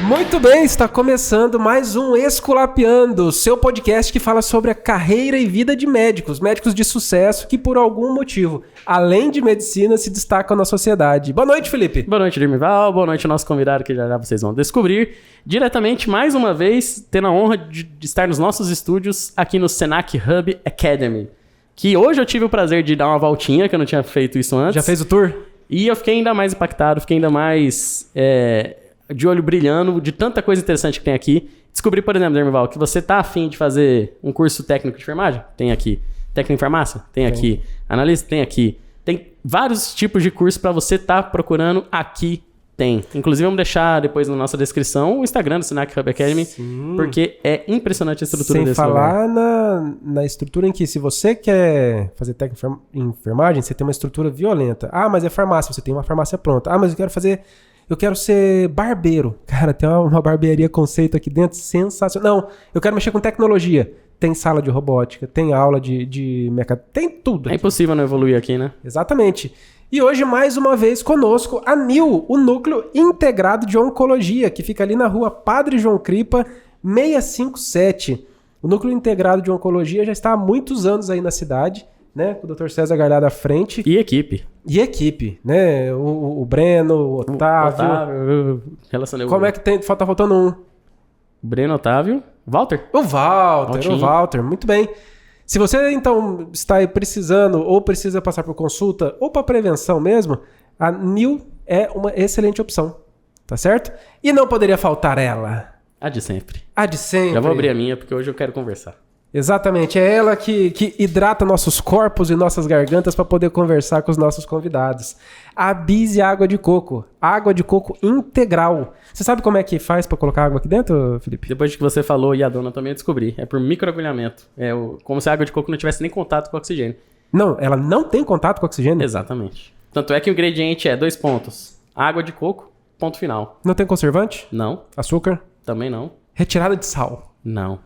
Muito bem, está começando mais um Esculapiando, seu podcast que fala sobre a carreira e vida de médicos de sucesso que por algum motivo, além de medicina, se destacam na sociedade. Boa noite, Felipe. Boa noite, Dirmival. Boa noite, nosso convidado que já vocês vão descobrir. Diretamente, mais uma vez, tendo a honra de estar nos nossos estúdios aqui no Senac Hub Academy. Que hoje eu tive o prazer de dar uma voltinha, que eu não tinha feito isso antes. Já fez o tour? E eu fiquei ainda mais impactado, fiquei ainda mais de olho brilhando de tanta coisa interessante que tem aqui. Descobri, por exemplo, Dirmival, que você tá afim de fazer um curso técnico de enfermagem? Tem aqui. Técnico em farmácia? Tem aqui. Analista? Tem aqui. Tem vários tipos de curso para você estar procurando aqui. Tem. Inclusive, vamos deixar depois na nossa descrição o Instagram do Senac Hub Academy, porque é impressionante a estrutura desse lugar. Sem falar na estrutura em que, se você quer fazer técnico em enfermagem, você tem uma estrutura violenta. Ah, mas é farmácia, você tem uma farmácia pronta. Ah, mas eu quero ser barbeiro. Cara, tem uma barbearia conceito aqui dentro sensacional. Não, eu quero mexer com tecnologia. Tem sala de robótica, tem aula de mecânica, tem tudo aqui. É impossível não evoluir aqui, né? Exatamente. E hoje, mais uma vez, conosco, a NIL, o Núcleo Integrado de Oncologia, que fica ali na rua Padre João Cripa, 657. O Núcleo Integrado de Oncologia já está há muitos anos aí na cidade, né? Com o Dr. César Galhardo à frente. E equipe, né? O Breno, o Otávio. Relacionei. Como é que tem? Tá faltando um. Breno, Otávio, Walter. O Walter, muito bem. Se você, então, está aí precisando ou precisa passar por consulta ou para prevenção mesmo, a NIL é uma excelente opção, tá certo? E não poderia faltar ela. A de sempre. Já vou abrir a minha, porque hoje eu quero conversar. Exatamente, é ela que hidrata nossos corpos e nossas gargantas para poder conversar com os nossos convidados. A Bise Água de Coco integral. Você sabe como é que faz para colocar água aqui dentro, Felipe? Depois que você falou e a dona também eu descobri. É por microagulhamento. Como se a água de coco não tivesse nem contato com o oxigênio. Não, ela não tem contato com o oxigênio? Exatamente. Tanto é que o ingrediente é 2 pontos. Água de coco, ponto final. Não tem conservante? Não. Açúcar? Também não. Retirada de sal? Não.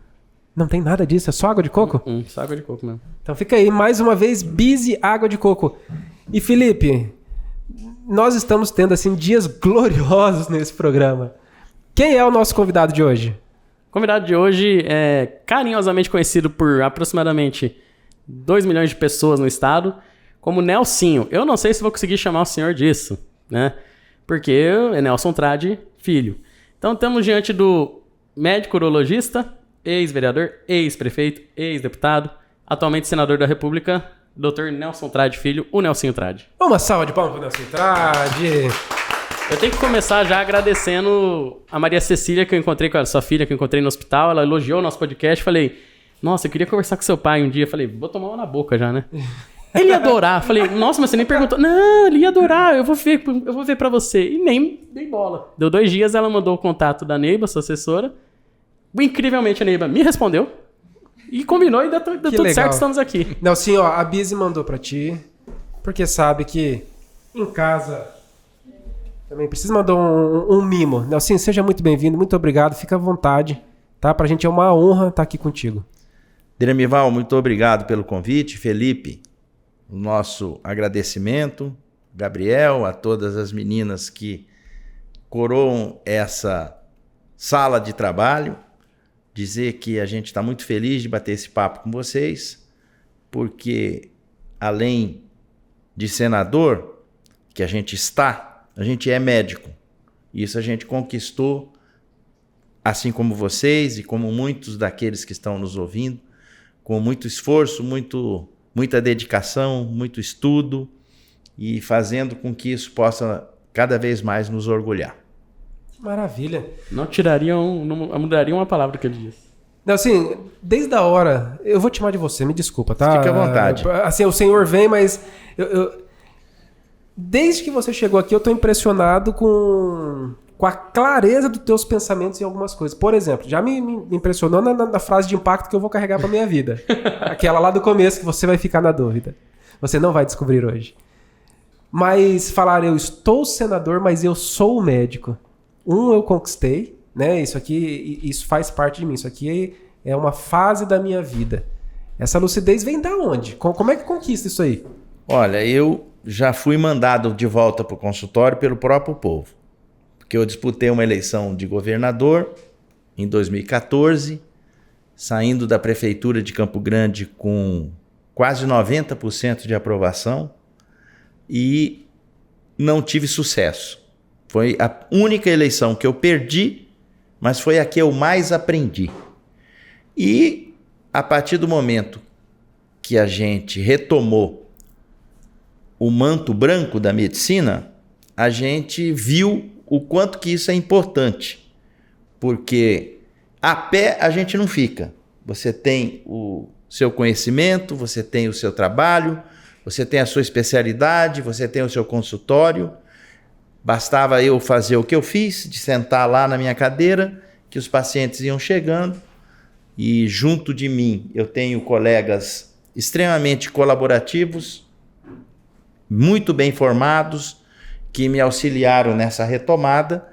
Não tem nada disso? É só água de coco? Só água de coco mesmo. Então fica aí, mais uma vez, Bise Água de Coco. E Felipe, nós estamos tendo, assim, dias gloriosos nesse programa. Quem é o nosso convidado de hoje? O convidado de hoje é carinhosamente conhecido por aproximadamente 2 milhões de pessoas no estado como Nelsinho. Eu não sei se vou conseguir chamar o senhor disso, né? Porque é Nelson Trade Filho. Então estamos diante do médico urologista, ex-vereador, ex-prefeito, ex-deputado, atualmente senador da República, Dr. Nelson Trade Filho, o Nelsinho Trade. Uma salva de palmas para o Nelson Trade. Eu tenho que começar já agradecendo a Maria Cecília, que eu encontrei com a sua filha, que eu encontrei no hospital. Ela elogiou o nosso podcast. Falei, nossa, eu queria conversar com seu pai um dia. Falei, vou tomar uma na boca já, né? Ele ia adorar. Falei, nossa, mas você nem perguntou. Não, ele ia adorar, eu vou ver pra você. E nem dei bola. Deu 2 dias, ela mandou o contato da Neiba, sua assessora. Incrivelmente, a Neiba me respondeu e combinou e deu tudo legal. Certo, estamos aqui. Nelsinho, ó, a Bise mandou pra ti, porque sabe que em casa também precisa mandar um mimo. Nelsinho, seja muito bem-vindo, muito obrigado, fica à vontade, tá? Pra gente é uma honra estar aqui contigo. Dirmival, muito obrigado pelo convite. Felipe, o nosso agradecimento. Gabriel, a todas as meninas que coroam essa sala de trabalho. Dizer que a gente está muito feliz de bater esse papo com vocês, porque além de senador, que a gente é médico. Isso a gente conquistou, assim como vocês e como muitos daqueles que estão nos ouvindo, com muito esforço, muita dedicação, muito estudo e fazendo com que isso possa cada vez mais nos orgulhar. Maravilha. Não mudaria uma palavra que ele disse. Não, assim, desde a hora... Eu vou te chamar de você, me desculpa, tá? Fique à vontade. Assim, o senhor vem, mas... Desde que você chegou aqui, eu tô impressionado com a clareza dos teus pensamentos em algumas coisas. Por exemplo, já me impressionou na frase de impacto que eu vou carregar pra minha vida. Aquela lá do começo que você vai ficar na dúvida. Você não vai descobrir hoje. Mas falar, eu estou senador, mas eu sou médico. Eu conquistei, né? Isso faz parte de mim. Isso aqui é uma fase da minha vida. Essa lucidez vem da onde? Como é que conquista isso aí? Olha, eu já fui mandado de volta para o consultório pelo próprio povo. porque eu disputei uma eleição de governador em 2014, saindo da prefeitura de Campo Grande com quase 90% de aprovação e não tive sucesso. Foi a única eleição que eu perdi, mas foi a que eu mais aprendi. E a partir do momento que a gente retomou o manto branco da medicina, a gente viu o quanto que isso é importante, porque a pé a gente não fica. Você tem o seu conhecimento, você tem o seu trabalho, você tem a sua especialidade, você tem o seu consultório. Bastava eu fazer o que eu fiz, de sentar lá na minha cadeira, que os pacientes iam chegando, e junto de mim eu tenho colegas extremamente colaborativos, muito bem formados, que me auxiliaram nessa retomada,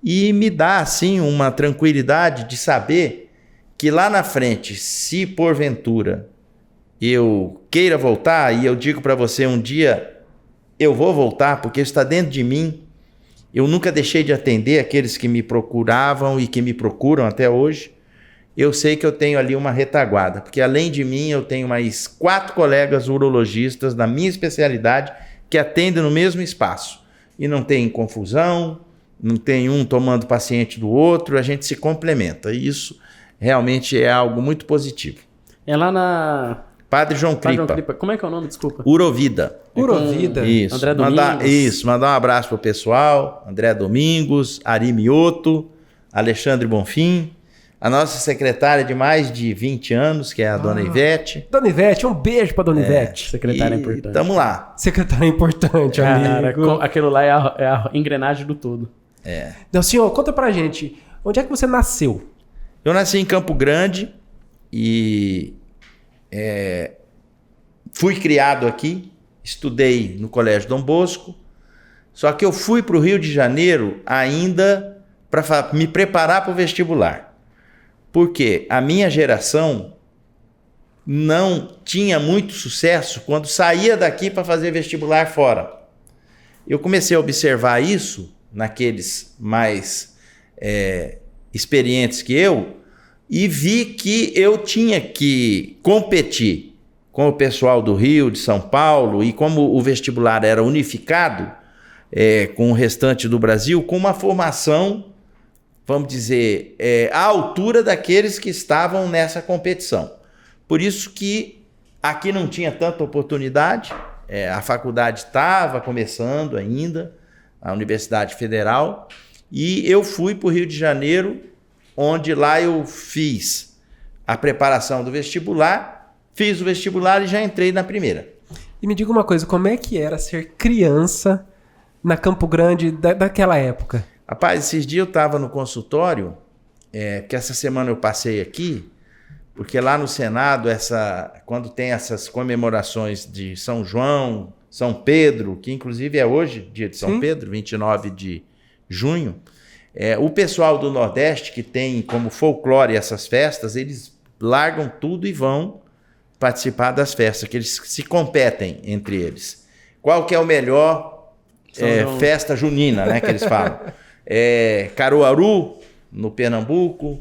e me dá assim uma tranquilidade de saber que lá na frente, se porventura eu queira voltar, e eu digo para você, um dia eu vou voltar, porque está dentro de mim. Eu nunca deixei de atender aqueles que me procuravam e que me procuram até hoje. Eu sei que eu tenho ali uma retaguarda, porque além de mim eu tenho mais 4 colegas urologistas da minha especialidade que atendem no mesmo espaço. E não tem confusão, não tem um tomando paciente do outro, a gente se complementa. E isso realmente é algo muito positivo. É lá na... Padre João Cripa. Como é que é o nome, desculpa? Urovida. Urovida. Isso. André Domingos. Mandar um abraço pro pessoal. André Domingos, Ari Mioto, Alexandre Bonfim, a nossa secretária de mais de 20 anos, que é a Dona Ivete. Dona Ivete, um beijo pra Dona Ivete. Secretária é importante. Tamo lá. Secretária é importante, Cara, amigo. aquilo lá é a engrenagem do todo. Então, senhor, conta pra gente, onde é que você nasceu? Eu nasci em Campo Grande e fui criado aqui, estudei no Colégio Dom Bosco, só que eu fui para o Rio de Janeiro ainda para me preparar para o vestibular. Porque a minha geração não tinha muito sucesso quando saía daqui para fazer vestibular fora. Eu comecei a observar isso naqueles mais experientes que eu e vi que eu tinha que competir com o pessoal do Rio, de São Paulo, e como o vestibular era unificado com o restante do Brasil, com uma formação, vamos dizer, à altura daqueles que estavam nessa competição. Por isso que aqui não tinha tanta oportunidade, a faculdade estava começando ainda, a Universidade Federal, e eu fui para o Rio de Janeiro, onde lá eu fiz a preparação do vestibular, fiz o vestibular e já entrei na primeira. E me diga uma coisa, como é que era ser criança na Campo Grande daquela época? Rapaz, esses dias eu estava no consultório, que essa semana eu passei aqui, porque lá no Senado, quando tem essas comemorações de São João, São Pedro, que inclusive é hoje, dia de São Pedro, 29 de junho, o pessoal do Nordeste, que tem como folclore essas festas, eles largam tudo e vão participar das festas, que eles se competem entre eles. Qual que é o melhor festa junina, né, que eles falam? Caruaru, no Pernambuco,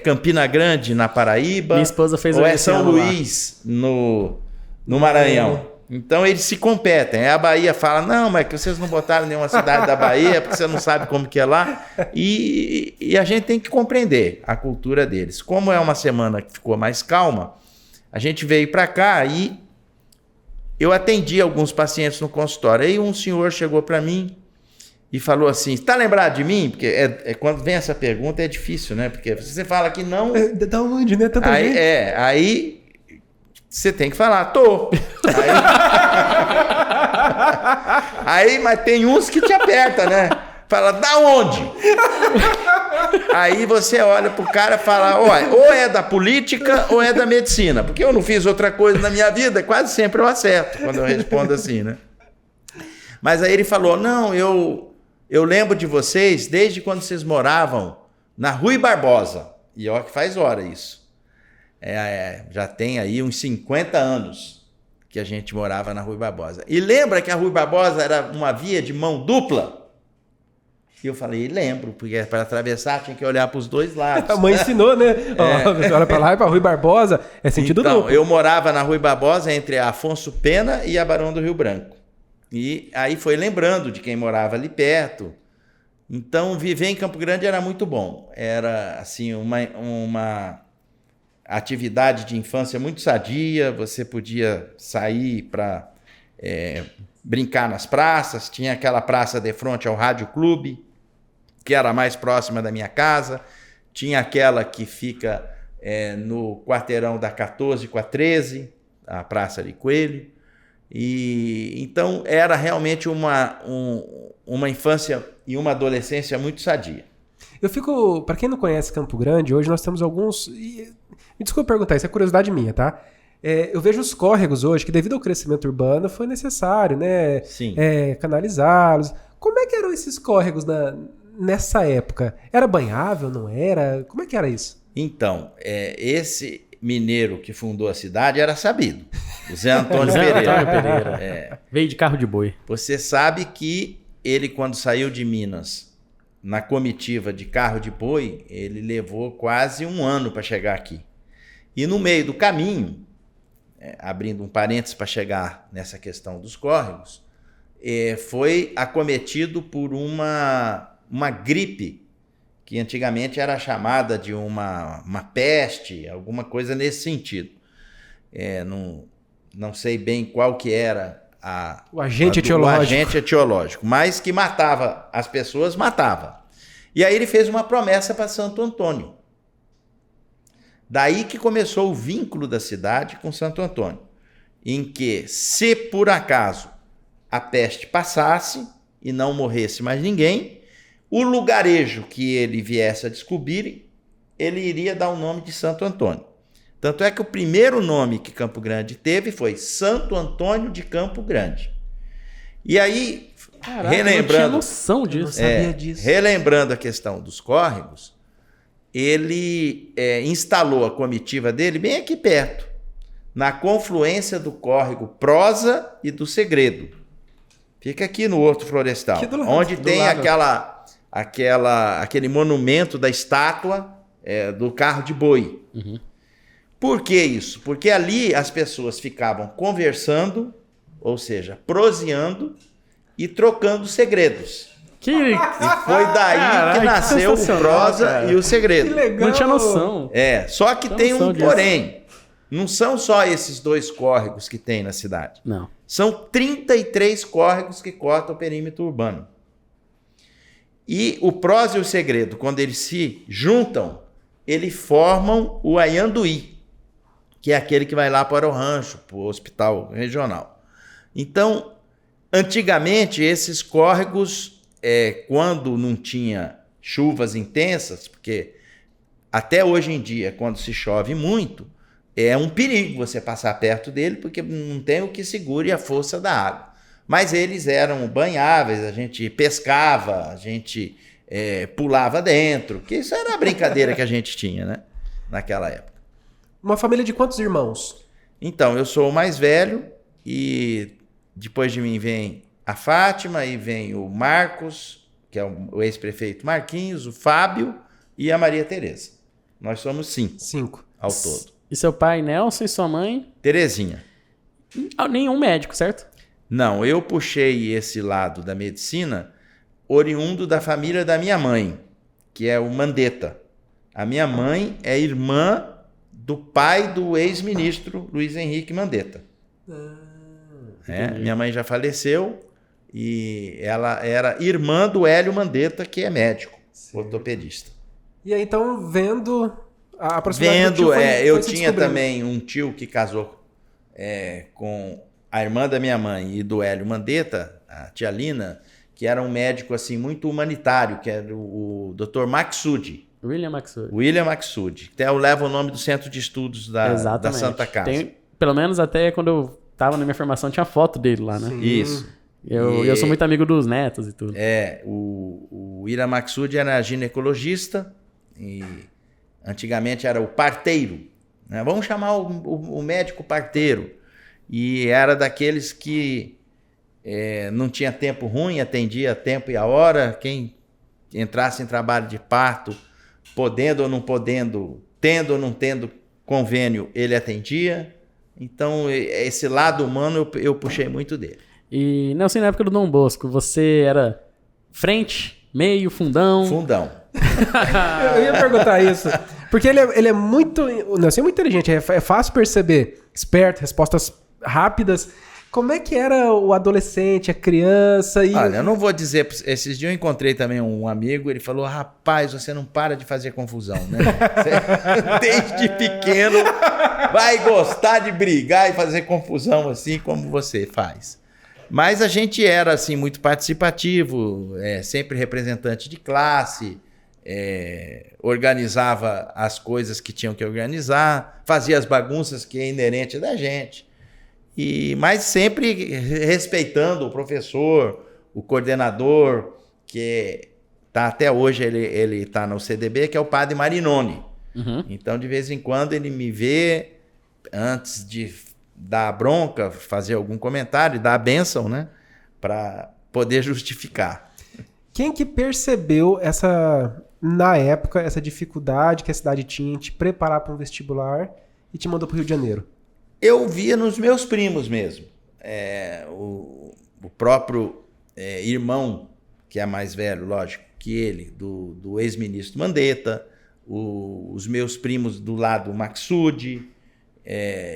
Campina Grande, na Paraíba, minha esposa fez ou São Luís, no Maranhão. Então eles se competem. A Bahia fala, não, mas que vocês não botaram nenhuma cidade da Bahia, porque você não sabe como que é lá. E a gente tem que compreender a cultura deles. Como é uma semana que ficou mais calma, a gente veio para cá e eu atendi alguns pacientes no consultório. Aí um senhor chegou para mim e falou assim, está lembrado de mim? Porque quando vem essa pergunta é difícil, né? Porque você fala que não... Da onde, né? Tanta gente. Aí você tem que falar, tô. Aí, mas tem uns que te aperta, né? Fala, da onde? Aí você olha pro cara e fala, olha, ou é da política ou é da medicina. Porque eu não fiz outra coisa na minha vida, quase sempre eu acerto quando eu respondo assim, né? Mas aí ele falou, não, eu lembro de vocês desde quando vocês moravam na Rui Barbosa. E ó que faz hora isso. Já tem aí uns 50 anos que a gente morava na Rui Barbosa. E lembra que a Rui Barbosa era uma via de mão dupla? E eu falei, lembro, porque para atravessar tinha que olhar para os dois lados. A mãe ensinou, né? Ó, olha pra lá e pra Rui Barbosa, é sentido Então, duplo. eu morava na Rui Barbosa entre a Afonso Pena e a Barão do Rio Branco. E aí foi lembrando de quem morava ali perto. Então, viver em Campo Grande era muito bom. Era, assim, uma atividade de infância muito sadia. Você podia sair para brincar nas praças. Tinha aquela praça de frente ao Rádio Clube, que era a mais próxima da minha casa. Tinha aquela que fica no quarteirão da 14 com a 13, a Praça de Coelho. E então era realmente uma infância e uma adolescência muito sadia. Eu fico, pra quem não conhece Campo Grande, hoje nós temos alguns... Me desculpa perguntar, isso é curiosidade minha, tá? Eu vejo os córregos hoje, que devido ao crescimento urbano foi necessário, né? Sim. Canalizá-los. Como é que eram esses córregos nessa época? Era banhável, não era? Como é que era isso? Então, esse mineiro que fundou a cidade era sabido, o Zé Antônio Zé Pereira. Antônio Pereira. Veio de carro de boi. Você sabe que ele, quando saiu de Minas, na comitiva de carro de boi, ele levou quase um ano para chegar aqui. E no meio do caminho, abrindo um parênteses para chegar nessa questão dos córregos, foi acometido por uma gripe, que antigamente era chamada de uma peste, alguma coisa nesse sentido. Não sei bem qual que era o agente etiológico, mas que matava as pessoas, matava. E aí ele fez uma promessa para Santo Antônio. Daí que começou o vínculo da cidade com Santo Antônio, em que, se por acaso a peste passasse e não morresse mais ninguém, o lugarejo que ele viesse a descobrir, ele iria dar o nome de Santo Antônio. Tanto é que o primeiro nome que Campo Grande teve foi Santo Antônio de Campo Grande. E aí, Caraca, relembrando, eu tinha noção disso. Eu não sabia disso. Relembrando a questão dos córregos, ele instalou a comitiva dele bem aqui perto, na confluência do córrego Prosa e do Segredo. Fica aqui no Horto Florestal, onde tem aquele monumento da estátua do carro de boi. Uhum. Por que isso? Porque ali as pessoas ficavam conversando, ou seja, proseando e trocando segredos. E foi daí que nasceu o Prosa, cara, e o Segredo. Que legal. Não tinha noção. Só que tem um disso. porém. Não são só esses 2 córregos que tem na cidade. Não. São 33 córregos que cortam o perímetro urbano. E o Prosa e o Segredo, quando eles se juntam, eles formam o Ayanduí, que é aquele que vai lá para o rancho, para o hospital regional. Então, antigamente, esses córregos, quando não tinha chuvas intensas, porque até hoje em dia, quando se chove muito, é um perigo você passar perto dele, porque não tem o que segure a força da água. Mas eles eram banháveis, a gente pescava, a gente pulava dentro, que isso era a brincadeira que a gente tinha, né? Naquela época. Uma família de quantos irmãos? Então, eu sou o mais velho e depois de mim vem a Fátima e vem o Marcos, que é o ex-prefeito Marquinhos, o Fábio e a Maria Tereza. Nós somos 5 ao todo. E seu pai, Nelson, e sua mãe? Terezinha. Nenhum médico, certo? Não, eu puxei esse lado da medicina oriundo da família da minha mãe, que é o Mandetta. A minha mãe é irmã do pai do ex-ministro Luiz Henrique Mandetta. Minha mãe já faleceu e ela era irmã do Hélio Mandetta, que é médico, ortopedista. E aí, então, vendo a proximidade do tio, eu tinha também um tio que casou com a irmã da minha mãe e do Hélio Mandetta, a tia Lina, que era um médico assim muito humanitário, que era o Dr. Maxud. William Maxud. William Maxud. Até eu levo o nome do Centro de Estudos da Santa Casa. Pelo menos até quando eu estava na minha formação tinha foto dele lá, né? Sim. Isso. Eu sou muito amigo dos netos e tudo. O William Maxud era ginecologista e antigamente era o parteiro, né? Vamos chamar o médico parteiro. E era daqueles que não tinha tempo ruim, atendia a tempo e a hora. Quem entrasse em trabalho de parto, podendo ou não podendo, tendo ou não tendo convênio, ele atendia. Então, esse lado humano eu puxei muito dele. E, Nelson, na época do Dom Bosco, você era frente, meio, fundão? Fundão. Eu ia perguntar isso. Porque ele é muito... O Nelson é muito inteligente, é fácil perceber. Esperto, respostas rápidas. Como é que era o adolescente, a criança? Olha, eu não vou dizer... Esses dias eu encontrei também um amigo, ele falou, rapaz, você não para de fazer confusão, né? Você, desde pequeno, vai gostar de brigar e fazer confusão assim como você faz. Mas a gente era, assim, muito participativo, sempre representante de classe, organizava as coisas que tinham que organizar, fazia as bagunças que é inerente da gente. Mas sempre respeitando o professor, o coordenador, que tá até hoje, ele está no CDB, que é o padre Marinoni. Uhum. Então, de vez em quando, ele me vê, antes de dar bronca, fazer algum comentário, dar a bênção, né? Para poder justificar. Quem que percebeu na época, essa dificuldade que a cidade tinha em te preparar para um vestibular e te mandou para o Rio de Janeiro? Eu via nos meus primos mesmo. O próprio irmão, que é mais velho, lógico, que ele, do ex-ministro Mandetta, os meus primos do lado Maxud,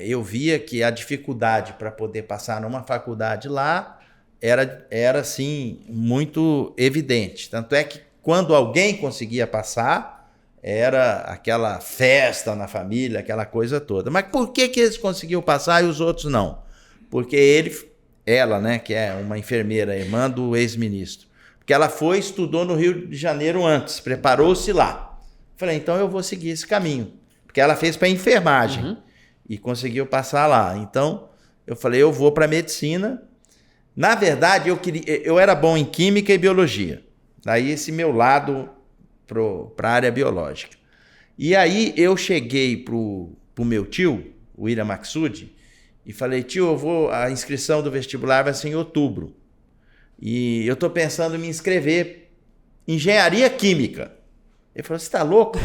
eu via que a dificuldade para poder passar numa faculdade lá era assim, muito evidente. Tanto é que quando alguém conseguia passar, era aquela festa na família, aquela coisa toda. Mas por que eles conseguiam passar e os outros não? Porque ela, né, que é uma enfermeira, irmã do ex-ministro, porque ela estudou no Rio de Janeiro antes, preparou-se lá. Falei, então eu vou seguir esse caminho. Porque ela fez para enfermagem e conseguiu passar lá. Então, eu falei, eu vou para medicina. Na verdade, eu era bom em química e biologia. Daí esse meu lado para a área biológica. E aí eu cheguei pro meu tio, o William Maxud, e falei, tio, a inscrição do vestibular vai ser em outubro. E eu estou pensando em me inscrever em engenharia química. Ele falou, você está louco?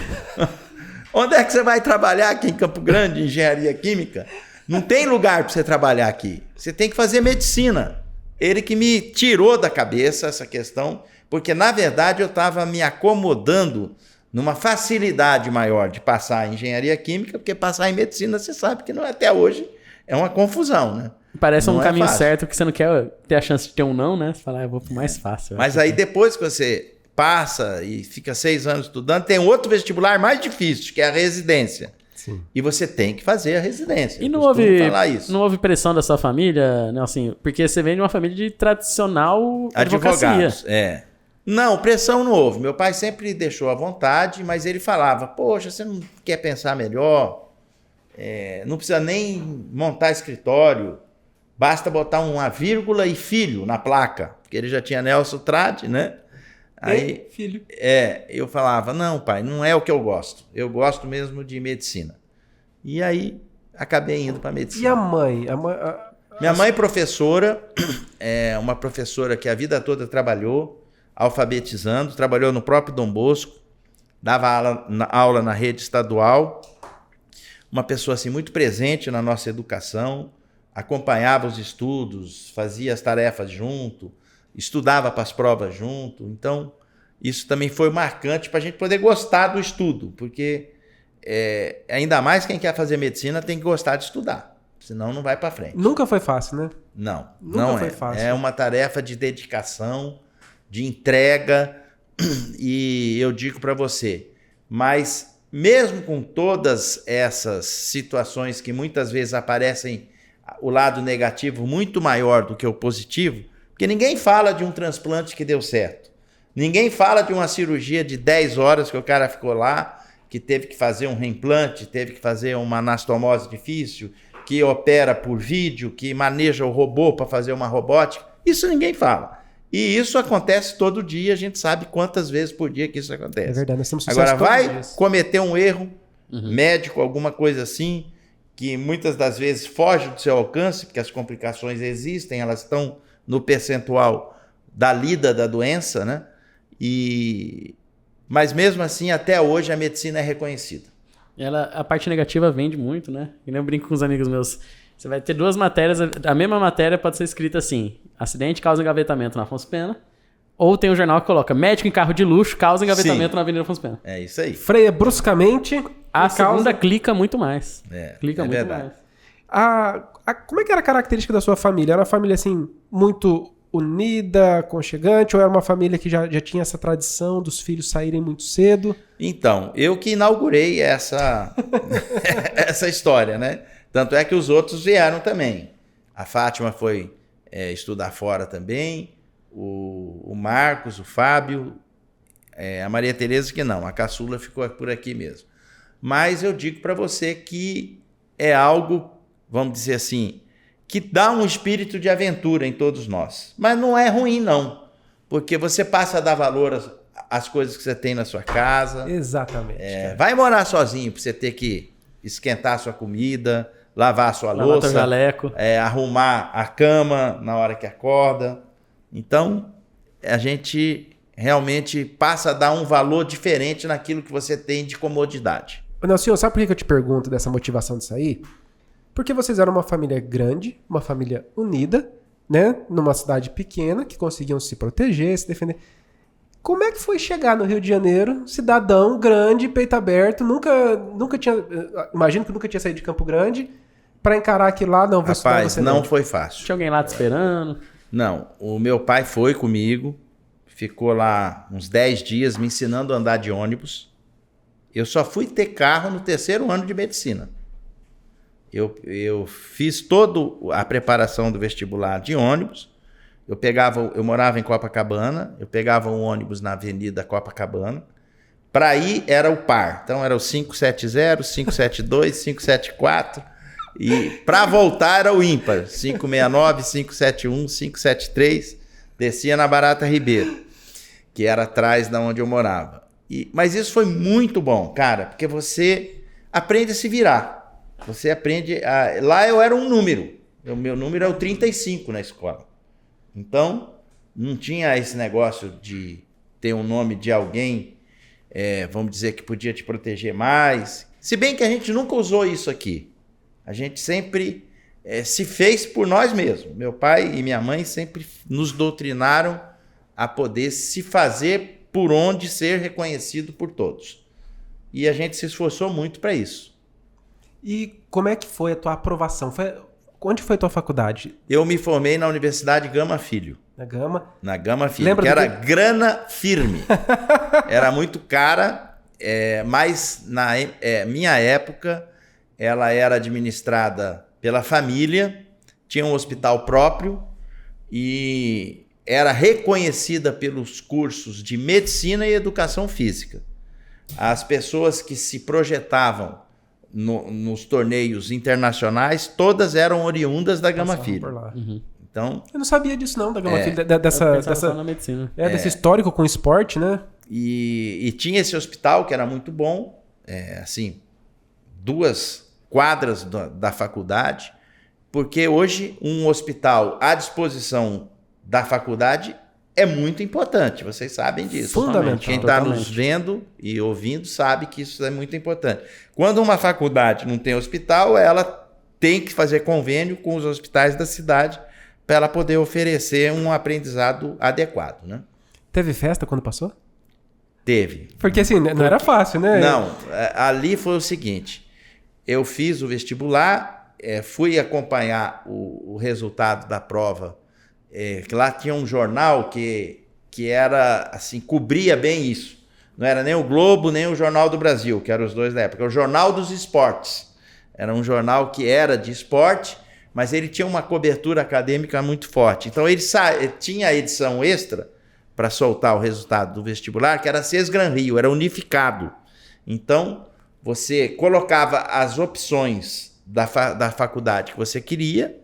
Onde é que você vai trabalhar aqui em Campo Grande, engenharia química? Não tem lugar para você trabalhar aqui. Você tem que fazer medicina. Ele que me tirou da cabeça essa questão, porque, na verdade, eu estava me acomodando numa facilidade maior de passar em engenharia química, porque passar em medicina, você sabe que não até hoje é uma confusão, né? Parece não um caminho fácil. certo que você não quer ter a chance de ter um não, né? Você fala, eu vou pro mais fácil. Mas aí depois que você passa e fica 6 anos estudando, tem outro vestibular mais difícil, que é a residência. Sim. E você tem que fazer a residência. E não houve pressão da sua família, né? Assim, porque você vem de uma família de tradicional advocacia. Advogados, Não, pressão não houve. Meu pai sempre deixou à vontade, mas ele falava, poxa, você não quer pensar melhor? Não precisa nem montar escritório, basta botar uma vírgula e filho na placa, porque ele já tinha Nelson Trade, né? Aí, filho. Eu falava, não, pai, não é o que eu gosto. Eu gosto mesmo de medicina. E aí, acabei indo para medicina. E a mãe? Minha mãe, professora, uma professora que a vida toda trabalhou, alfabetizando, trabalhou no próprio Dom Bosco, dava aula na rede estadual, uma pessoa assim, muito presente na nossa educação, acompanhava os estudos, fazia as tarefas junto, estudava para as provas junto. Então, isso também foi marcante para a gente poder gostar do estudo, porque ainda mais quem quer fazer medicina tem que gostar de estudar, senão não vai para frente. Nunca foi fácil, né? Não, Nunca foi fácil. É uma tarefa de dedicação, de entrega, e eu digo para você, mas mesmo com todas essas situações que muitas vezes aparecem o lado negativo muito maior do que o positivo, porque ninguém fala de um transplante que deu certo. Ninguém fala de uma cirurgia de 10 horas que o cara ficou lá, que teve que fazer um reimplante, teve que fazer uma anastomose difícil, que opera por vídeo, que maneja o robô para fazer uma robótica. Isso ninguém fala. E isso acontece todo dia, a gente sabe quantas vezes por dia que isso acontece. É verdade, nós temos Agora, todos os vai dias. cometer um erro médico, alguma coisa assim, que muitas das vezes foge do seu alcance, porque as complicações existem, elas estão no percentual da lida da doença, né? Mas mesmo assim, até hoje, a medicina é reconhecida. A parte negativa vende muito, né? Eu brinco com os amigos meus. Você vai ter 2 matérias, a mesma matéria pode ser escrita assim: acidente causa engavetamento na Afonso Pena. Ou tem um jornal que coloca médico em carro de luxo causa engavetamento na Avenida Afonso Pena. É isso aí. Freia bruscamente. A segunda clica muito mais. Clica muito verdade. mais. Como é que era a característica da sua família? Era uma família assim, muito unida, aconchegante, ou era uma família que já tinha essa tradição dos filhos saírem muito cedo? Então, eu que inaugurei essa história, né? Tanto é que os outros vieram também. A Fátima foi estudar fora também, o Marcos, o Fábio, a Maria Tereza que não, a caçula ficou por aqui mesmo. Mas eu digo para você que é algo, vamos dizer assim, que dá um espírito de aventura em todos nós. Mas não é ruim, não. Porque você passa a dar valor às coisas que você tem na sua casa. Exatamente. Vai morar sozinho para você ter que esquentar a sua comida, lavar a sua louça, jaleco. Arrumar a cama na hora que acorda. Então, a gente realmente passa a dar um valor diferente naquilo que você tem de comodidade. Nelson, sabe por que eu te pergunto dessa motivação de sair? Porque vocês eram uma família grande, uma família unida, né? Numa cidade pequena, que conseguiam se proteger, se defender. Como é que foi chegar no Rio de Janeiro, cidadão grande, peito aberto, nunca tinha, imagino que nunca tinha saído de Campo Grande, para encarar aquilo lá? Não, rapaz, não foi fácil. Tinha alguém lá te esperando? Não, o meu pai foi comigo, ficou lá uns 10 dias me ensinando a andar de ônibus. Eu só fui ter carro no 3º ano de medicina. Eu fiz toda a preparação do vestibular de ônibus. Eu morava em Copacabana, eu pegava um ônibus na Avenida Copacabana. Para ir era o par. Então era o 570, 572, 574. E para voltar era o ímpar. 569, 571, 573. Descia na Barata Ribeiro, que era atrás da onde eu morava. Mas isso foi muito bom, cara, porque você aprende a se virar. Você aprende Lá eu era um número. O meu número é o 35 na escola. Então, não tinha esse negócio de ter um nome de alguém, vamos dizer, que podia te proteger mais. Se bem que a gente nunca usou isso aqui. A gente sempre se fez por nós mesmos. Meu pai e minha mãe sempre nos doutrinaram a poder se fazer por onde ser reconhecido por todos. E a gente se esforçou muito para isso. E como é que foi a tua aprovação? Onde foi a tua faculdade? Eu me formei na Universidade Gama Filho. Na Gama? Na Gama Filho, que era grana firme. Era muito cara, mas na minha época ela era administrada pela família, tinha um hospital próprio e era reconhecida pelos cursos de medicina e educação física. As pessoas que se projetavam nos torneios internacionais, todas eram oriundas da Gama Filho. Uhum. Então, eu não sabia disso não, da Gama Filho, dessa na medicina. Desse histórico com esporte, né? E tinha esse hospital que era muito bom, assim, 2 quadras da faculdade, porque hoje um hospital à disposição da faculdade é muito importante, vocês sabem disso. Fundamental. Quem está nos vendo e ouvindo sabe que isso é muito importante. Quando uma faculdade não tem hospital, ela tem que fazer convênio com os hospitais da cidade para ela poder oferecer um aprendizado adequado, né? Teve festa quando passou? Teve. Porque assim, não era fácil, né? Não, ali foi o seguinte, eu fiz o vestibular, fui acompanhar o resultado da prova, que lá tinha um jornal que era assim, cobria bem isso. Não era nem o Globo, nem o Jornal do Brasil, que eram os dois da época. O Jornal dos Esportes. Era um jornal que era de esporte, mas ele tinha uma cobertura acadêmica muito forte. Então ele tinha a edição extra para soltar o resultado do vestibular, que era CES Gran Rio, era unificado. Então você colocava as opções da faculdade que você queria,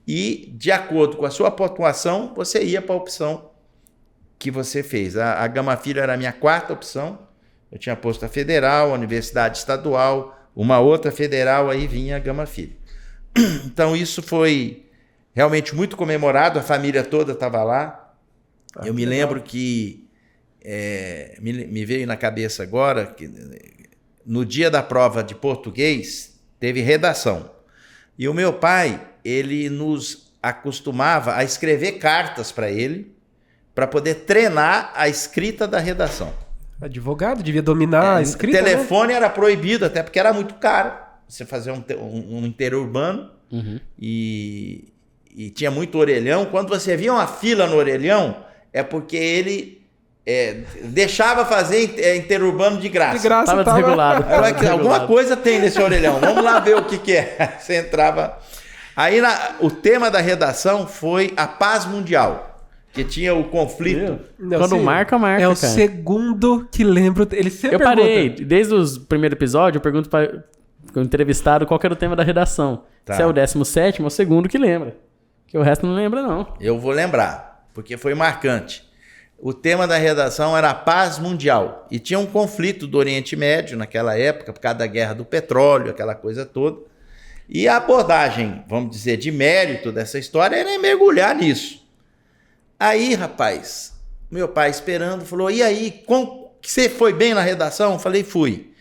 e, de acordo com a sua pontuação, você ia para a opção que você fez. A Gama Filho era a minha 4ª opção. Eu tinha posto a federal, a universidade estadual, uma outra federal, aí vinha a Gama Filho. Então, isso foi realmente muito comemorado. A família toda estava lá. Eu me lembro que me veio na cabeça agora que no dia da prova de português teve redação. E o meu pai, ele nos acostumava a escrever cartas para ele, para poder treinar a escrita da redação. Advogado, devia dominar a escrita, O telefone era proibido, até porque era muito caro você fazer um interurbano. E tinha muito orelhão. Quando você via uma fila no orelhão, é porque ele deixava fazer interurbano de graça. De graça, Tava desregulado. Alguma coisa tem nesse orelhão. Vamos lá ver o que é. Você entrava... Aí o tema da redação foi a paz mundial. Que tinha o conflito. Quando marca, É o cara. segundo que lembro. Ele sempre Eu parei, desde os primeiros episódios, eu pergunto para o entrevistado qual que era o tema da redação. Tá. Se é o 17º, é o segundo que lembra. Que o resto não lembra, não. Eu vou lembrar, porque foi marcante. O tema da redação era a paz mundial. E tinha um conflito do Oriente Médio naquela época, por causa da guerra do petróleo, aquela coisa toda. E a abordagem, vamos dizer, de mérito dessa história era mergulhar nisso. Aí, rapaz, meu pai esperando, falou, e aí, você foi bem na redação? Eu falei, fui.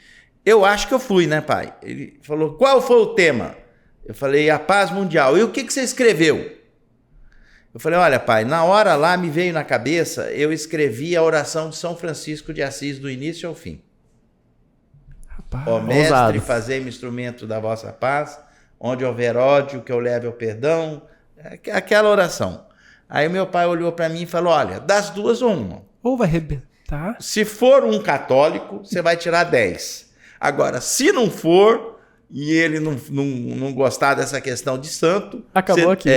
Eu acho que eu fui, né, pai? Ele falou, qual foi o tema? Eu falei, a paz mundial. E o que você escreveu? Eu falei, olha, pai, na hora lá me veio na cabeça, eu escrevi a oração de São Francisco de Assis do início ao fim. Rapaz, Ó mestre, ousado. fazei-me instrumento da vossa paz, onde houver ódio, que eu leve ao perdão. Aquela oração. Aí meu pai olhou para mim e falou, olha, das duas ou uma. ou vai arrebentar. Se for um católico, você vai tirar 10. Agora, se não for, e ele não gostar dessa questão de santo... Acabou aqui.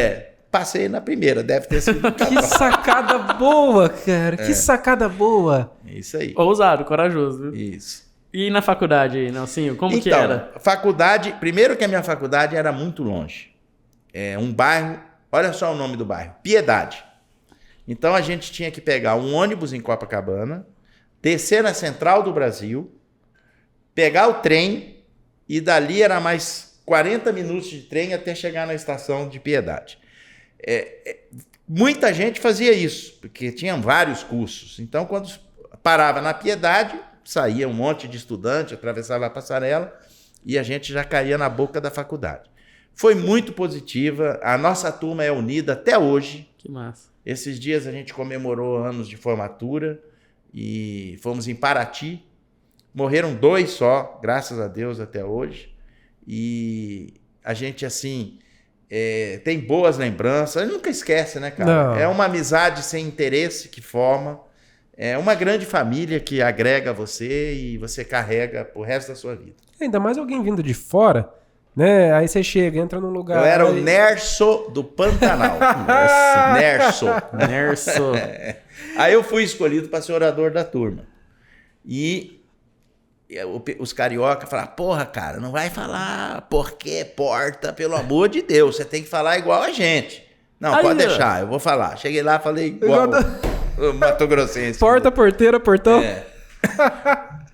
Passei na primeira, deve ter sido Que católico. sacada boa, cara. Que sacada boa. Isso aí. Ousado, corajoso. Viu? Isso. E na faculdade aí, Nelsinho, como que Então, era? faculdade... Primeiro que a minha faculdade era muito longe. É um bairro... Olha só o nome do bairro. Piedade. Então, a gente tinha que pegar um ônibus em Copacabana, descer na Central do Brasil, pegar o trem e dali era mais 40 minutos de trem até chegar na estação de Piedade. Muita gente fazia isso, porque tinham vários cursos. Então, quando parava na Piedade, saía um monte de estudante, atravessava a passarela e a gente já caía na boca da faculdade. Foi muito positiva, a nossa turma é unida até hoje. Que massa. Esses dias a gente comemorou anos de formatura e fomos em Paraty. Morreram 2 só, graças a Deus, até hoje. E a gente, assim, tem boas lembranças. Nunca esquece, né, cara? Não. É uma amizade sem interesse que forma. É uma grande família que agrega você e você carrega pro resto da sua vida. Ainda mais alguém vindo de fora, né? Aí você chega, entra num lugar... Eu era o aí- Nerso do Pantanal. Nerso. Nerso. Aí eu fui escolhido para ser orador da turma. E os carioca falaram, porra, cara, não vai falar porque porta, pelo amor de Deus, você tem que falar igual a gente. Não, Aí, pode ó. deixar, eu vou falar. Cheguei lá, falei igual o Mato Grossense. Porta, porteira, portão.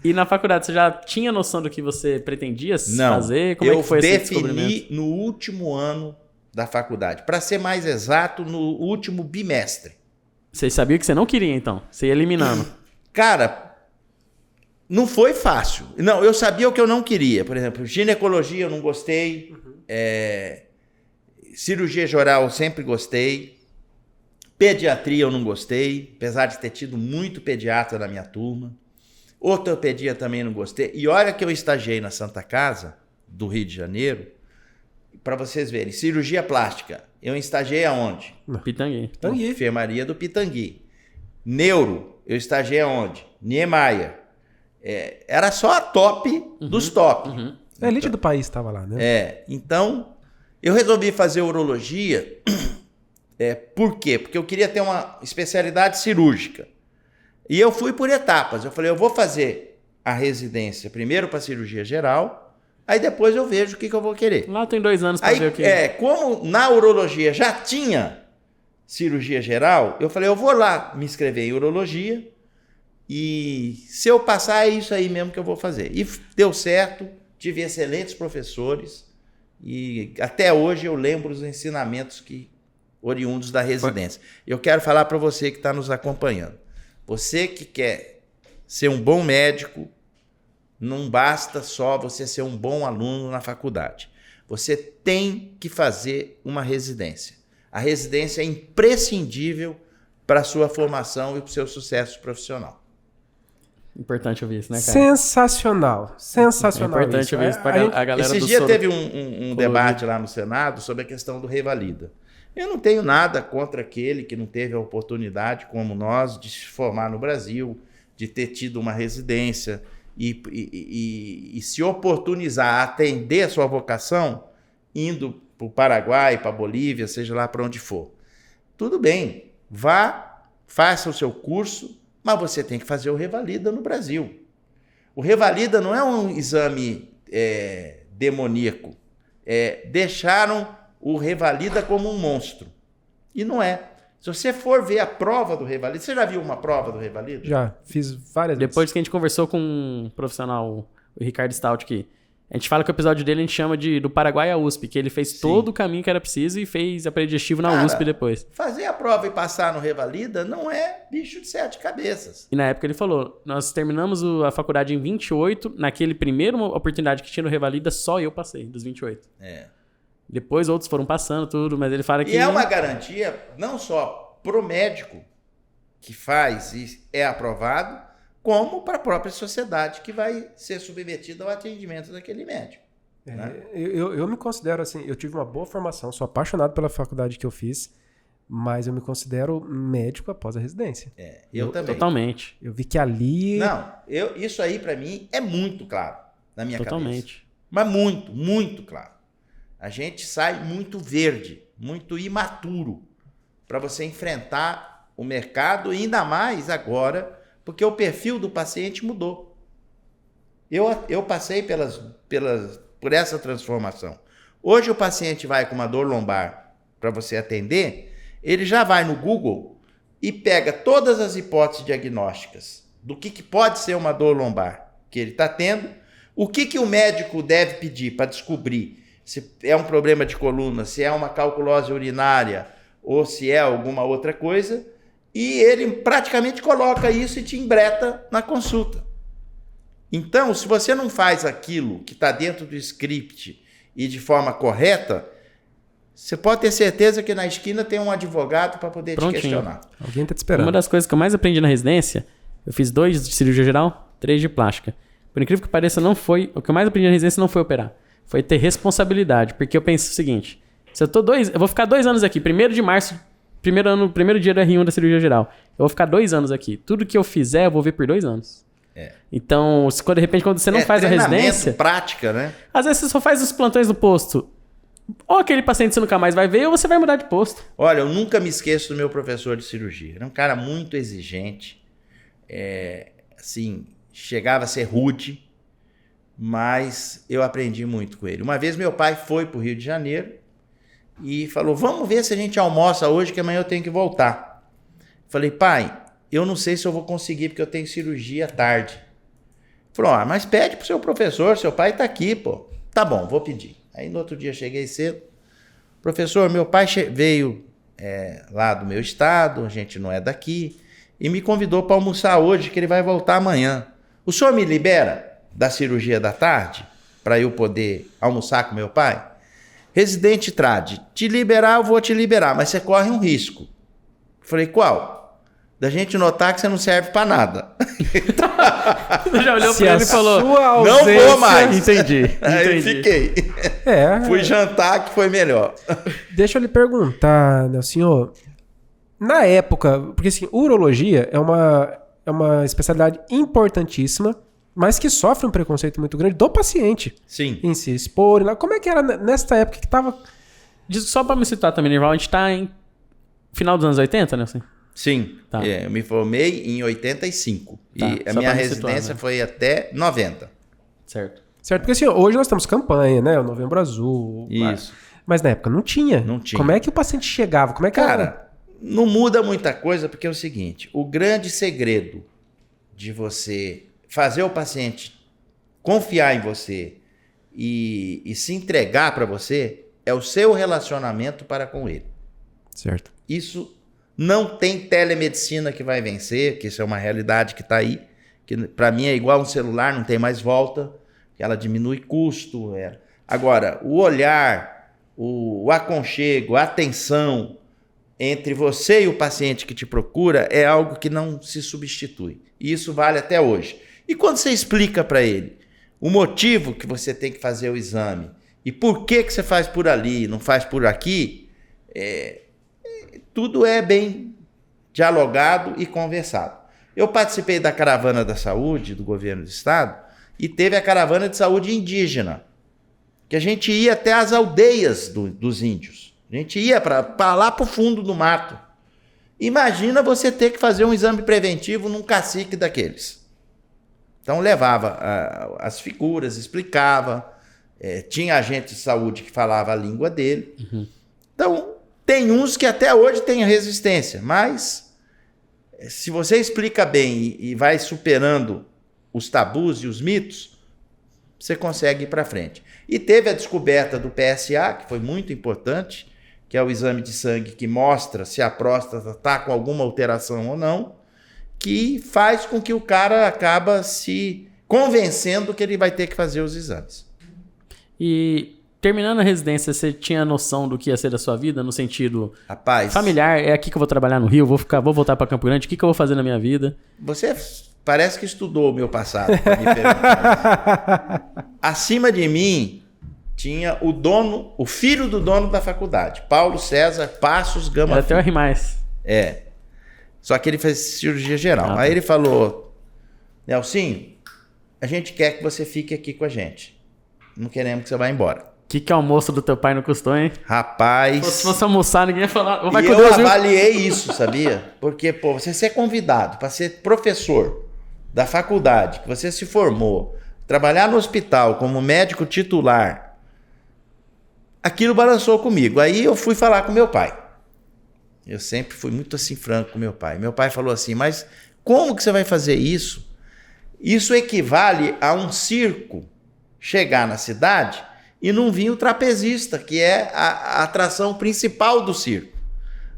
E na faculdade, você já tinha noção do que você pretendia Não, fazer? Como é que foi esse descobrimento? defini no último ano da faculdade. Para ser mais exato, no último bimestre. Você sabia que você não queria, então? Você ia eliminando. Cara, não foi fácil. Não, eu sabia o que eu não queria. Por exemplo, ginecologia eu não gostei. Cirurgia geral eu sempre gostei. Pediatria eu não gostei, apesar de ter tido muito pediatra na minha turma. Ortopedia também não gostei. E olha que eu estagiei na Santa Casa, do Rio de Janeiro, para vocês verem, cirurgia plástica. Eu estagiei aonde? Pitangui. Tangui. Enfermaria do Pitangui. Neuro, eu estagiei aonde? Niemeyer. Era só a top dos top. A elite do país estava lá, né? Então, eu resolvi fazer urologia. Por quê? Porque eu queria ter uma especialidade cirúrgica. E eu fui por etapas. Eu falei, eu vou fazer a residência primeiro para cirurgia geral, aí depois eu vejo o que eu vou querer. Lá tem 2 anos pra Aí, ver o que... como na urologia já tinha cirurgia geral, eu falei, eu vou lá me inscrever em urologia e se eu passar é isso aí mesmo que eu vou fazer. E deu certo, tive excelentes professores e até hoje eu lembro os ensinamentos oriundos da residência. Eu quero falar para você que está nos acompanhando. Você que quer ser um bom médico, não basta só você ser um bom aluno na faculdade. Você tem que fazer uma residência. A residência é imprescindível para a sua formação e para o seu sucesso profissional. Importante ouvir isso, né, cara? Sensacional. Sensacional. É importante ouvir isso para a galera Esses do dias soro. teve um debate lá no Senado sobre a questão do revalida. Eu não tenho nada contra aquele que não teve a oportunidade, como nós, de se formar no Brasil, de ter tido uma residência e se oportunizar a atender a sua vocação, indo para o Paraguai, para a Bolívia, seja lá para onde for. Tudo bem, vá, faça o seu curso, mas você tem que fazer o revalida no Brasil. O revalida não é um exame demoníaco. Deixaram o revalida como um monstro. E não é. Se você for ver a prova do revalida, você já viu uma prova do revalida? Já, fiz várias vezes. Depois que a gente conversou com um profissional, o Ricardo Stout, que a gente fala que o episódio dele a gente chama do Paraguai à USP, que ele fez todo o caminho que era preciso e fez a preditivo na USP depois. Fazer a prova e passar no revalida não é bicho de 7 cabeças. E na época ele falou, nós terminamos a faculdade em 28, naquele primeiro oportunidade que tinha no revalida, só eu passei, dos 28. Depois outros foram passando tudo, mas ele fala que... E é uma garantia não só pro médico que faz e é aprovado, como para a própria sociedade que vai ser submetida ao atendimento daquele médico. Né? Eu me considero assim, eu tive uma boa formação, sou apaixonado pela faculdade que eu fiz, mas eu me considero médico após a residência. Eu também. Totalmente. Eu vi que ali... Não, isso aí para mim é muito claro na minha Totalmente. cabeça. Mas muito, muito claro. A gente sai muito verde, muito imaturo para você enfrentar o mercado, e ainda mais agora, porque o perfil do paciente mudou. Eu passei por essa transformação. Hoje o paciente vai com uma dor lombar para você atender, ele já vai no Google e pega todas as hipóteses diagnósticas do que pode ser uma dor lombar que ele está tendo, o que o médico deve pedir para descobrir se é um problema de coluna, se é uma calculose urinária ou se é alguma outra coisa, e ele praticamente coloca isso e te embreta na consulta. Então, se você não faz aquilo que está dentro do script e de forma correta, você pode ter certeza que na esquina tem um advogado para poder te questionar. Alguém está te esperando. Uma das coisas que eu mais aprendi na residência, eu fiz 2 de cirurgia geral, 3 de plástica. Por incrível que pareça, o que eu mais aprendi na residência não foi operar. Foi ter responsabilidade. Porque eu penso o seguinte, se eu vou ficar 2 anos aqui, 1º de março, primeiro dia da R1 da cirurgia geral. Eu vou ficar 2 anos aqui. Tudo que eu fizer, eu vou ver por 2 anos. Então, de repente, quando você não faz a residência... prática, né? Às vezes você só faz os plantões do posto. Ou aquele paciente você nunca mais vai ver, ou você vai mudar de posto. Olha, eu nunca me esqueço do meu professor de cirurgia. Era um cara muito exigente. Assim, chegava a ser rude, mas eu aprendi muito com ele. Uma vez meu pai foi para o Rio de Janeiro e falou, vamos ver se a gente almoça hoje, que amanhã eu tenho que voltar. Falei, pai, eu não sei se eu vou conseguir, porque eu tenho cirurgia à tarde. Falou, mas pede pro seu professor, seu pai tá aqui, pô. Tá bom, vou pedir. Aí no outro dia cheguei cedo. Professor, meu pai veio lá do meu estado, a gente não é daqui, e me convidou para almoçar hoje, que ele vai voltar amanhã. O senhor me libera da cirurgia da tarde para eu poder almoçar com meu pai? Residente trade, te liberar eu vou te liberar, mas você corre um risco. Falei, qual? Da gente notar que você não serve para nada. Você já olhou para ele e falou, não vou mais. Entendi. Aí fiquei. Fui jantar, que foi melhor. Deixa eu lhe perguntar, né, senhor, na época, porque assim, urologia é uma especialidade importantíssima, mas que sofre um preconceito muito grande do paciente. Sim. Em se expor. Como é que era nesta época que tava... Só para me citar também, Nirval, a gente tá em final dos anos 80, né? Assim? Sim. Tá. Eu me formei em 85. Tá. E a minha residência foi até 90. Certo. Certo, porque assim, hoje nós temos campanha, né? O Novembro Azul. Isso. Mas na época não tinha. Não tinha. Como é que o paciente chegava? Como é que Cara, não muda muita coisa, porque é o seguinte, o grande segredo de você fazer o paciente confiar em você e se entregar para você é o seu relacionamento para com ele. Certo. Isso Não tem telemedicina que vai vencer, que isso é uma realidade que está aí, que para mim é igual um celular, não tem mais volta, que ela diminui custo. Agora, o olhar, o aconchego, a atenção entre você e o paciente que te procura é algo que não se substitui. E isso vale até hoje. E quando você explica para ele o motivo que você tem que fazer o exame e por que você faz por ali e não faz por aqui, tudo é bem dialogado e conversado. Eu participei da caravana da saúde do governo do estado e teve a caravana de saúde indígena, que a gente ia até as aldeias dos índios. A gente ia para lá para o fundo do mato. Imagina você ter que fazer um exame preventivo num cacique daqueles. Então levava as figuras, explicava, tinha agente de saúde que falava a língua dele. Uhum. Então tem uns que até hoje têm resistência, mas se você explica bem e vai superando os tabus e os mitos, você consegue ir para frente. E teve a descoberta do PSA, que foi muito importante, que é o exame de sangue que mostra se a próstata está com alguma alteração ou não, que faz com que o cara acaba se convencendo que ele vai ter que fazer os exames. E terminando a residência, você tinha noção do que ia ser da sua vida, no sentido familiar? É aqui que eu vou trabalhar no Rio, vou voltar para Campo Grande, o que eu vou fazer na minha vida? Você parece que estudou o meu passado, pra me perguntar. Acima de mim tinha o filho do dono da faculdade, Paulo César Passos Gama. Era até o R+. Só que ele fez cirurgia geral. Aí ele falou: Nelsinho, a gente quer que você fique aqui com a gente. Não queremos que você vá embora. O que almoço do teu pai não custou, hein? Rapaz... Se você almoçar, ninguém ia falar... E eu avaliei isso, sabia? Porque, você ser convidado para ser professor da faculdade, que você se formou, trabalhar no hospital como médico titular, aquilo balançou comigo. Aí eu fui falar com meu pai. Eu sempre fui muito assim franco com meu pai. Meu pai falou assim: mas como que você vai fazer isso? Isso equivale a um circo chegar na cidade e não vir o trapezista, que é a atração principal do circo.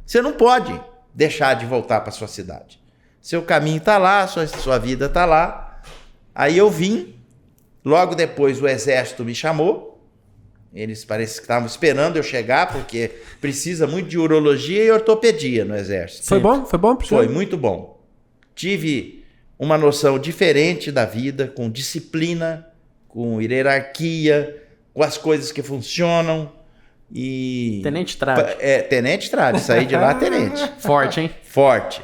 Você não pode deixar de voltar para sua cidade. Seu caminho está lá, sua vida está lá. Aí eu vim, logo depois o exército me chamou. Eles parece que estavam esperando eu chegar, porque precisa muito de urologia e ortopedia no exército. Foi bom? Foi bom? Foi muito bom. Tive uma noção diferente da vida, com disciplina, com hierarquia, com as coisas que funcionam. E... Tenente Trade. Tenente Trade. Saí de lá tenente. Forte, hein? Forte.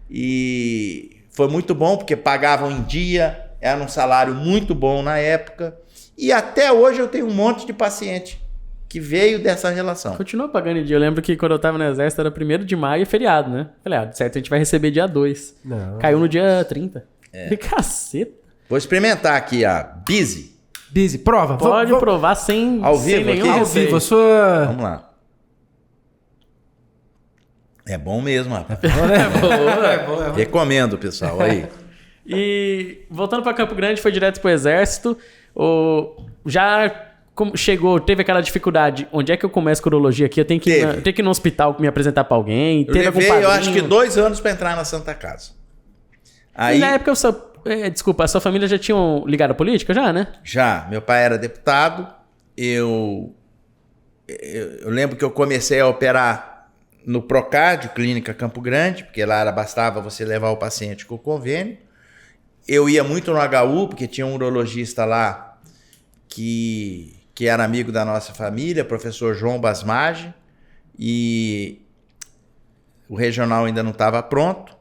E foi muito bom, porque pagavam em dia, era um salário muito bom na época. E até hoje eu tenho um monte de paciente que veio dessa relação. Continua pagando em dia. Eu lembro que quando eu tava no exército era 1º de maio e feriado, né? Falei, certo, a gente vai receber dia 2. Não. Caiu no dia 30. Que caceta. Vou experimentar aqui a Busy. Busy, prova. Pode provar sem ao vivo, sem nenhum Ao receio. vivo, a sua... Vamos lá. É bom mesmo, rapaz. É boa. Recomendo, pessoal. Aí. E voltando para Campo Grande, foi direto pro exército. Já chegou, teve aquela dificuldade. Onde é que eu começo com urologia aqui? Eu tenho que ir no hospital me apresentar para alguém. Eu levei, eu acho que 2 anos para entrar na Santa Casa. Aí, e na época, desculpa, a sua família já tinha ligado à política já, né? Já. Meu pai era deputado. Eu lembro que eu comecei a operar no Procárdio, Clínica Campo Grande, porque lá bastava você levar o paciente com o convênio. Eu ia muito no HU, porque tinha um urologista lá que era amigo da nossa família, professor João Basmage, e o regional ainda não estava pronto.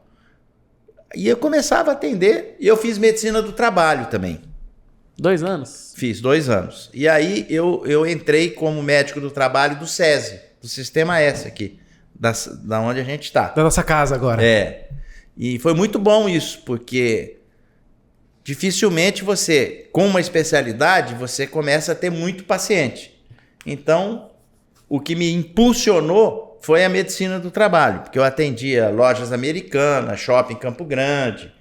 E eu começava a atender, e eu fiz medicina do trabalho também. 2 anos? Fiz 2 anos. E aí eu entrei como médico do trabalho do SESI, do Sistema S aqui, da onde a gente está. Da nossa casa agora. E foi muito bom isso, porque dificilmente você, com uma especialidade, você começa a ter muito paciente. Então, o que me impulsionou foi a medicina do trabalho, porque eu atendia lojas americanas, shopping Campo Grande,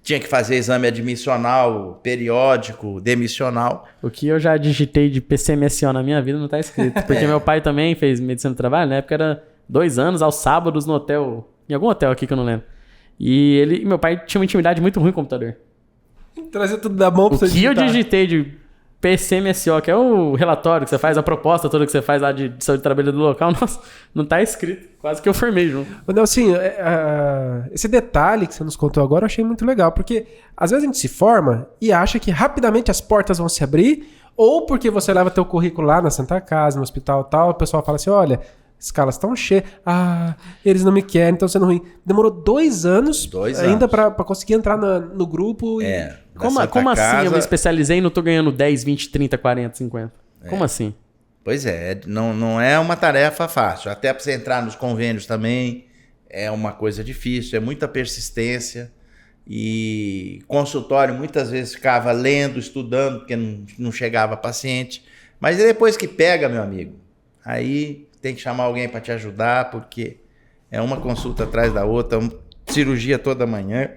tinha que fazer exame admissional, periódico, demissional. O que eu já digitei de PCMSO na minha vida não está escrito, porque meu pai também fez medicina do trabalho, na época era 2 anos, aos sábados no hotel Em algum hotel aqui que eu não lembro. E meu pai tinha uma intimidade muito ruim com o computador. Trazer tudo da mão pra O você que eu digitar. digitei de PCMSO, que é o relatório que você faz, a proposta toda que você faz lá de saúde de trabalho do local, nossa, não tá escrito. Quase que eu formei junto. Ô, Nelson, esse detalhe que você nos contou agora eu achei muito legal, porque às vezes a gente se forma e acha que rapidamente as portas vão se abrir, ou porque você leva teu currículo lá na Santa Casa, no hospital e tal, o pessoal fala assim, olha, escalas estão cheias, eles não me querem, estão sendo ruim. Demorou 2 anos ainda pra conseguir entrar no grupo. Como assim eu me especializei e não tô ganhando 10, 20, 30, 40, 50? Como assim? Pois é, não é uma tarefa fácil. Até para você entrar nos convênios também é uma coisa difícil, é muita persistência. E consultório muitas vezes ficava lendo, estudando, porque não chegava paciente. Mas depois que pega, meu amigo, aí tem que chamar alguém para te ajudar, porque é uma consulta atrás da outra, cirurgia toda manhã.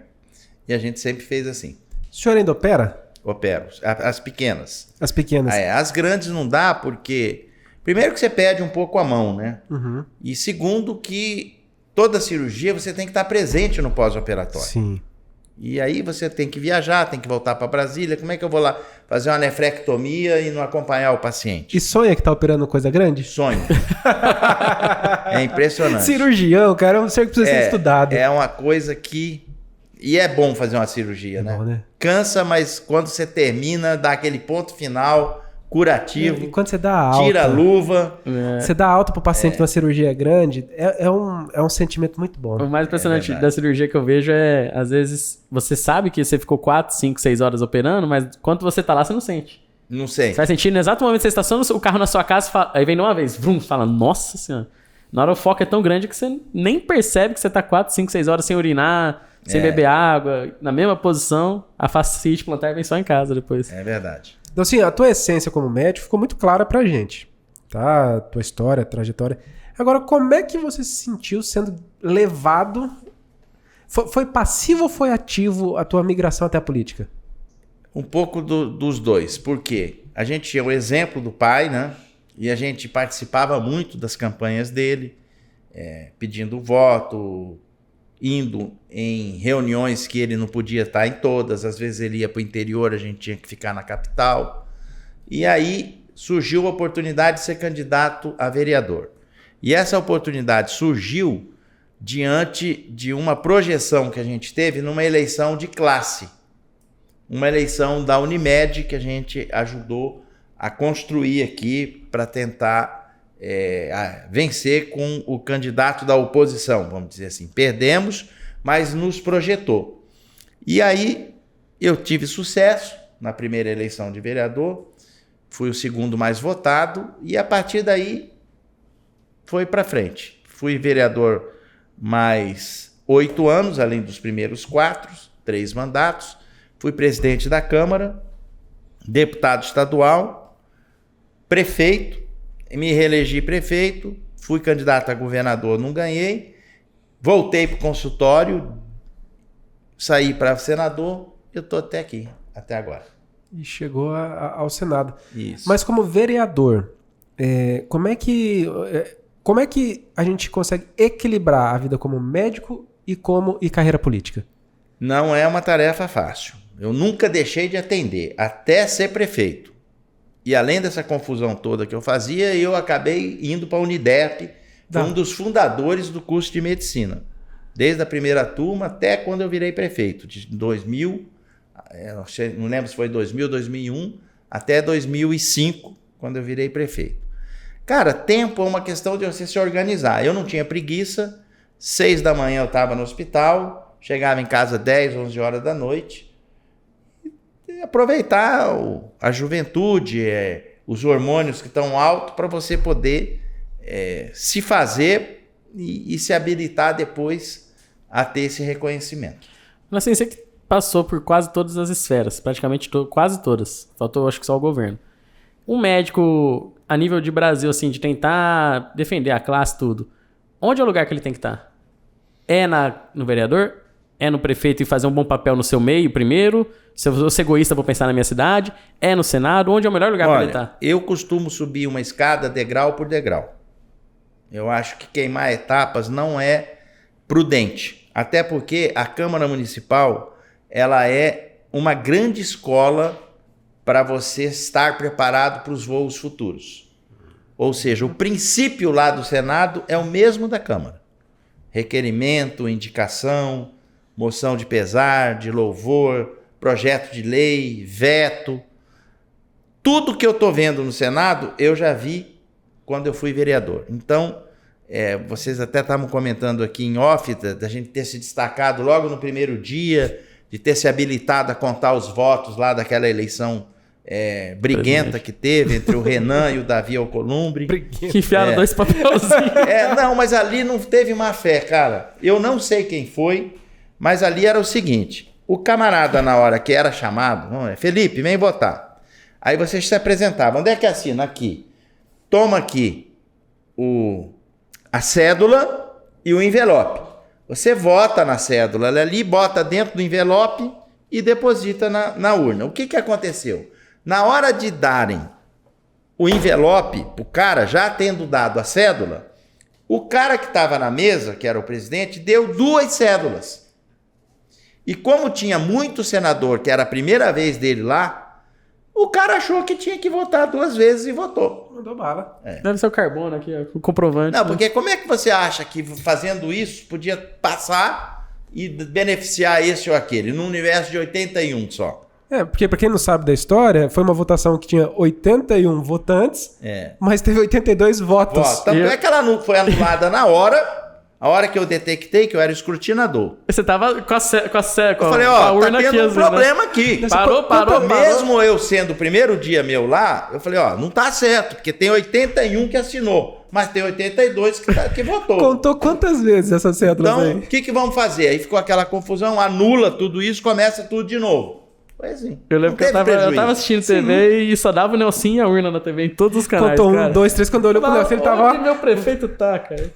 E a gente sempre fez assim. O senhor ainda opera? Opero. As pequenas. As pequenas. As grandes não dá porque... Primeiro que você perde um pouco a mão, né? Uhum. E segundo que toda cirurgia você tem que estar presente no pós-operatório. Sim. E aí você tem que viajar, tem que voltar para Brasília. Como é que eu vou lá fazer uma nefrectomia e não acompanhar o paciente? E sonha que tá operando coisa grande? Sonho. É impressionante. Cirurgião, cara, é um ser que precisa ser estudado. É uma coisa que... E é bom fazer uma cirurgia, né? Bom, né? Cansa, mas quando você termina, dá aquele ponto final, curativo. E quando você dá alta... Tira a luva. Você dá alta pro paciente numa cirurgia grande, é um sentimento muito bom. O mais impressionante da cirurgia que eu vejo é, às vezes, você sabe que você ficou 4, 5, 6 horas operando, mas quando você tá lá, você não sente. Não sei. Você vai sentir no exato momento que você estaciona o carro na sua casa, aí vem de uma vez, vrum, fala, nossa senhora. Na hora o foco é tão grande que você nem percebe que você tá 4, 5, 6 horas sem urinar, sem beber água, na mesma posição, a fascite plantar vem só em casa depois. É verdade. Então, assim, a tua essência como médico ficou muito clara pra gente, tá? A tua história, a trajetória. Agora, como é que você se sentiu sendo levado... Foi passivo ou foi ativo a tua migração até a política? Um pouco dos dois. Por quê? A gente tinha o exemplo do pai, né? E a gente participava muito das campanhas dele, pedindo voto, indo em reuniões que ele não podia estar em todas. Às vezes ele ia para o interior, a gente tinha que ficar na capital. E aí surgiu a oportunidade de ser candidato a vereador. E essa oportunidade surgiu diante de uma projeção que a gente teve numa eleição de classe. Uma eleição da Unimed que a gente ajudou a construir aqui para tentar vencer com o candidato da oposição, vamos dizer assim. Perdemos, mas nos projetou. E aí eu tive sucesso na primeira eleição de vereador, fui o segundo mais votado e a partir daí foi para frente. Fui vereador mais 8 anos, além dos primeiros 4, 3 mandatos. Fui presidente da Câmara, deputado estadual, prefeito, me reelegi prefeito, fui candidato a governador, não ganhei, voltei para o consultório, saí para senador, eu estou até aqui, até agora. E chegou ao Senado. Isso. Mas como vereador, como é que a gente consegue equilibrar a vida como médico e carreira política? Não é uma tarefa fácil. Eu nunca deixei de atender, até ser prefeito. E além dessa confusão toda que eu fazia, eu acabei indo para a Unidep, fui um dos fundadores do curso de medicina. Desde a primeira turma até quando eu virei prefeito, de 2000, não lembro se foi 2000, 2001, até 2005, quando eu virei prefeito. Cara, tempo é uma questão de você se organizar. Eu não tinha preguiça, 6 da manhã eu estava no hospital, chegava em casa 10, 11 horas da noite, aproveitar a juventude, os hormônios que estão altos para você poder se fazer e se habilitar depois a ter esse reconhecimento. Mas assim, você que passou por quase todas as esferas, praticamente quase todas, faltou acho que só o governo. Um médico a nível de Brasil, assim, de tentar defender a classe, tudo, onde é o lugar que ele tem que estar? É no vereador? É no prefeito e fazer um bom papel no seu meio primeiro? Se eu vou ser egoísta, vou pensar na minha cidade. É no Senado? Onde é o melhor lugar para ele estar? Eu costumo subir uma escada degrau por degrau. Eu acho que queimar etapas não é prudente. Até porque a Câmara Municipal, ela é uma grande escola para você estar preparado para os voos futuros. Ou seja, o princípio lá do Senado é o mesmo da Câmara. Requerimento, indicação, moção de pesar, de louvor, projeto de lei, veto. Tudo que eu estou vendo no Senado, eu já vi quando eu fui vereador. Então, vocês até estavam comentando aqui em off, da gente ter se destacado logo no primeiro dia, de ter se habilitado a contar os votos lá daquela eleição briguenta que teve entre o Renan e o Davi Alcolumbre. Que enfiaram 2 papelzinhos. Não, mas ali não teve má fé, cara. Eu não sei quem foi, mas ali era o seguinte, o camarada na hora que era chamado, Felipe, vem votar. Aí vocês se apresentavam, onde é que assina? Aqui. Toma aqui a cédula e o envelope. Você vota na cédula ali, bota dentro do envelope e deposita na urna. O que aconteceu? Na hora de darem o envelope pro cara, já tendo dado a cédula, o cara que estava na mesa, que era o presidente, deu 2 cédulas. E como tinha muito senador, que era a primeira vez dele lá, o cara achou que tinha que votar 2 vezes e votou. Mandou bala. Deve ser o carbono aqui, o comprovante. Não, porque como é que você acha que fazendo isso podia passar e beneficiar esse ou aquele, num universo de 81 só? Porque pra quem não sabe da história, foi uma votação que tinha 81 votantes, mas teve 82 votos. Tanto é que ela não foi anulada na hora. A hora que eu detectei que eu era escrutinador. Você tava com a eu falei, a urna tá tendo aqui, um problema aqui. Parou. Mesmo eu sendo o primeiro dia meu lá, eu falei, não tá certo, porque tem 81 que assinou, mas tem 82 que votou. Contou quantas vezes essas cédulas aí? Então, o que vamos fazer? Aí ficou aquela confusão, anula tudo isso, começa tudo de novo. Foi assim. Eu lembro que eu tava assistindo TV e só dava o Nelson e a urna na TV em todos os canais. Contou 1, 2, 3, quando olhou pro Nelson, ele tava... Onde meu prefeito tá, cara?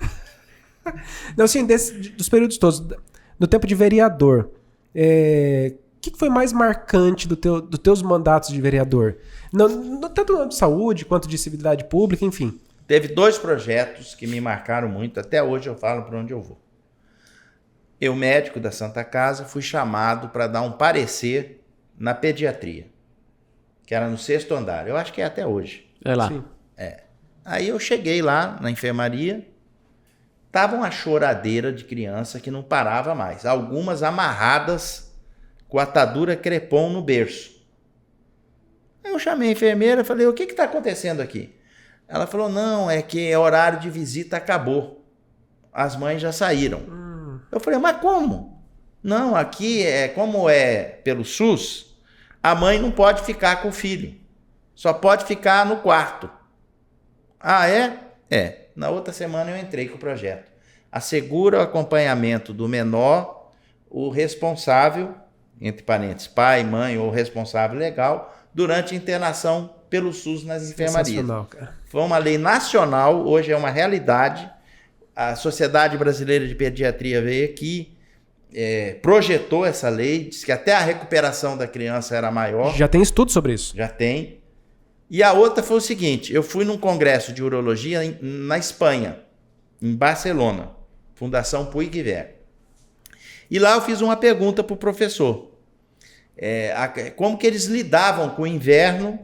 Não, assim, dos períodos todos, no tempo de vereador, o que foi mais marcante dos teus mandatos de vereador? Tanto no âmbito de saúde, quanto de civilidade pública, enfim. Teve 2 projetos que me marcaram muito, até hoje eu falo para onde eu vou. Eu, médico da Santa Casa, fui chamado para dar um parecer na pediatria, que era no 6º andar, eu acho que é até hoje. É lá. Sim. Aí eu cheguei lá na enfermaria, tava uma choradeira de criança que não parava mais. Algumas amarradas com atadura crepom no berço. Aí eu chamei a enfermeira e falei, o que está acontecendo aqui? Ela falou, não, é que horário de visita acabou. As mães já saíram. Eu falei, mas como? Não, aqui como é pelo SUS, a mãe não pode ficar com o filho. Só pode ficar no quarto. Ah, é? Na outra semana eu entrei com o projeto. Assegura o acompanhamento do menor, o responsável, entre parênteses, pai, mãe ou responsável legal, durante a internação pelo SUS nas enfermarias. Cara. Foi uma lei nacional, hoje é uma realidade. A Sociedade Brasileira de Pediatria veio aqui, projetou essa lei, disse que até a recuperação da criança era maior. Já tem estudo sobre isso? Já tem. E a outra foi o seguinte, eu fui num congresso de urologia na Espanha, em Barcelona, Fundação Puig i Ver. E lá eu fiz uma pergunta para o professor. Como que eles lidavam com o inverno,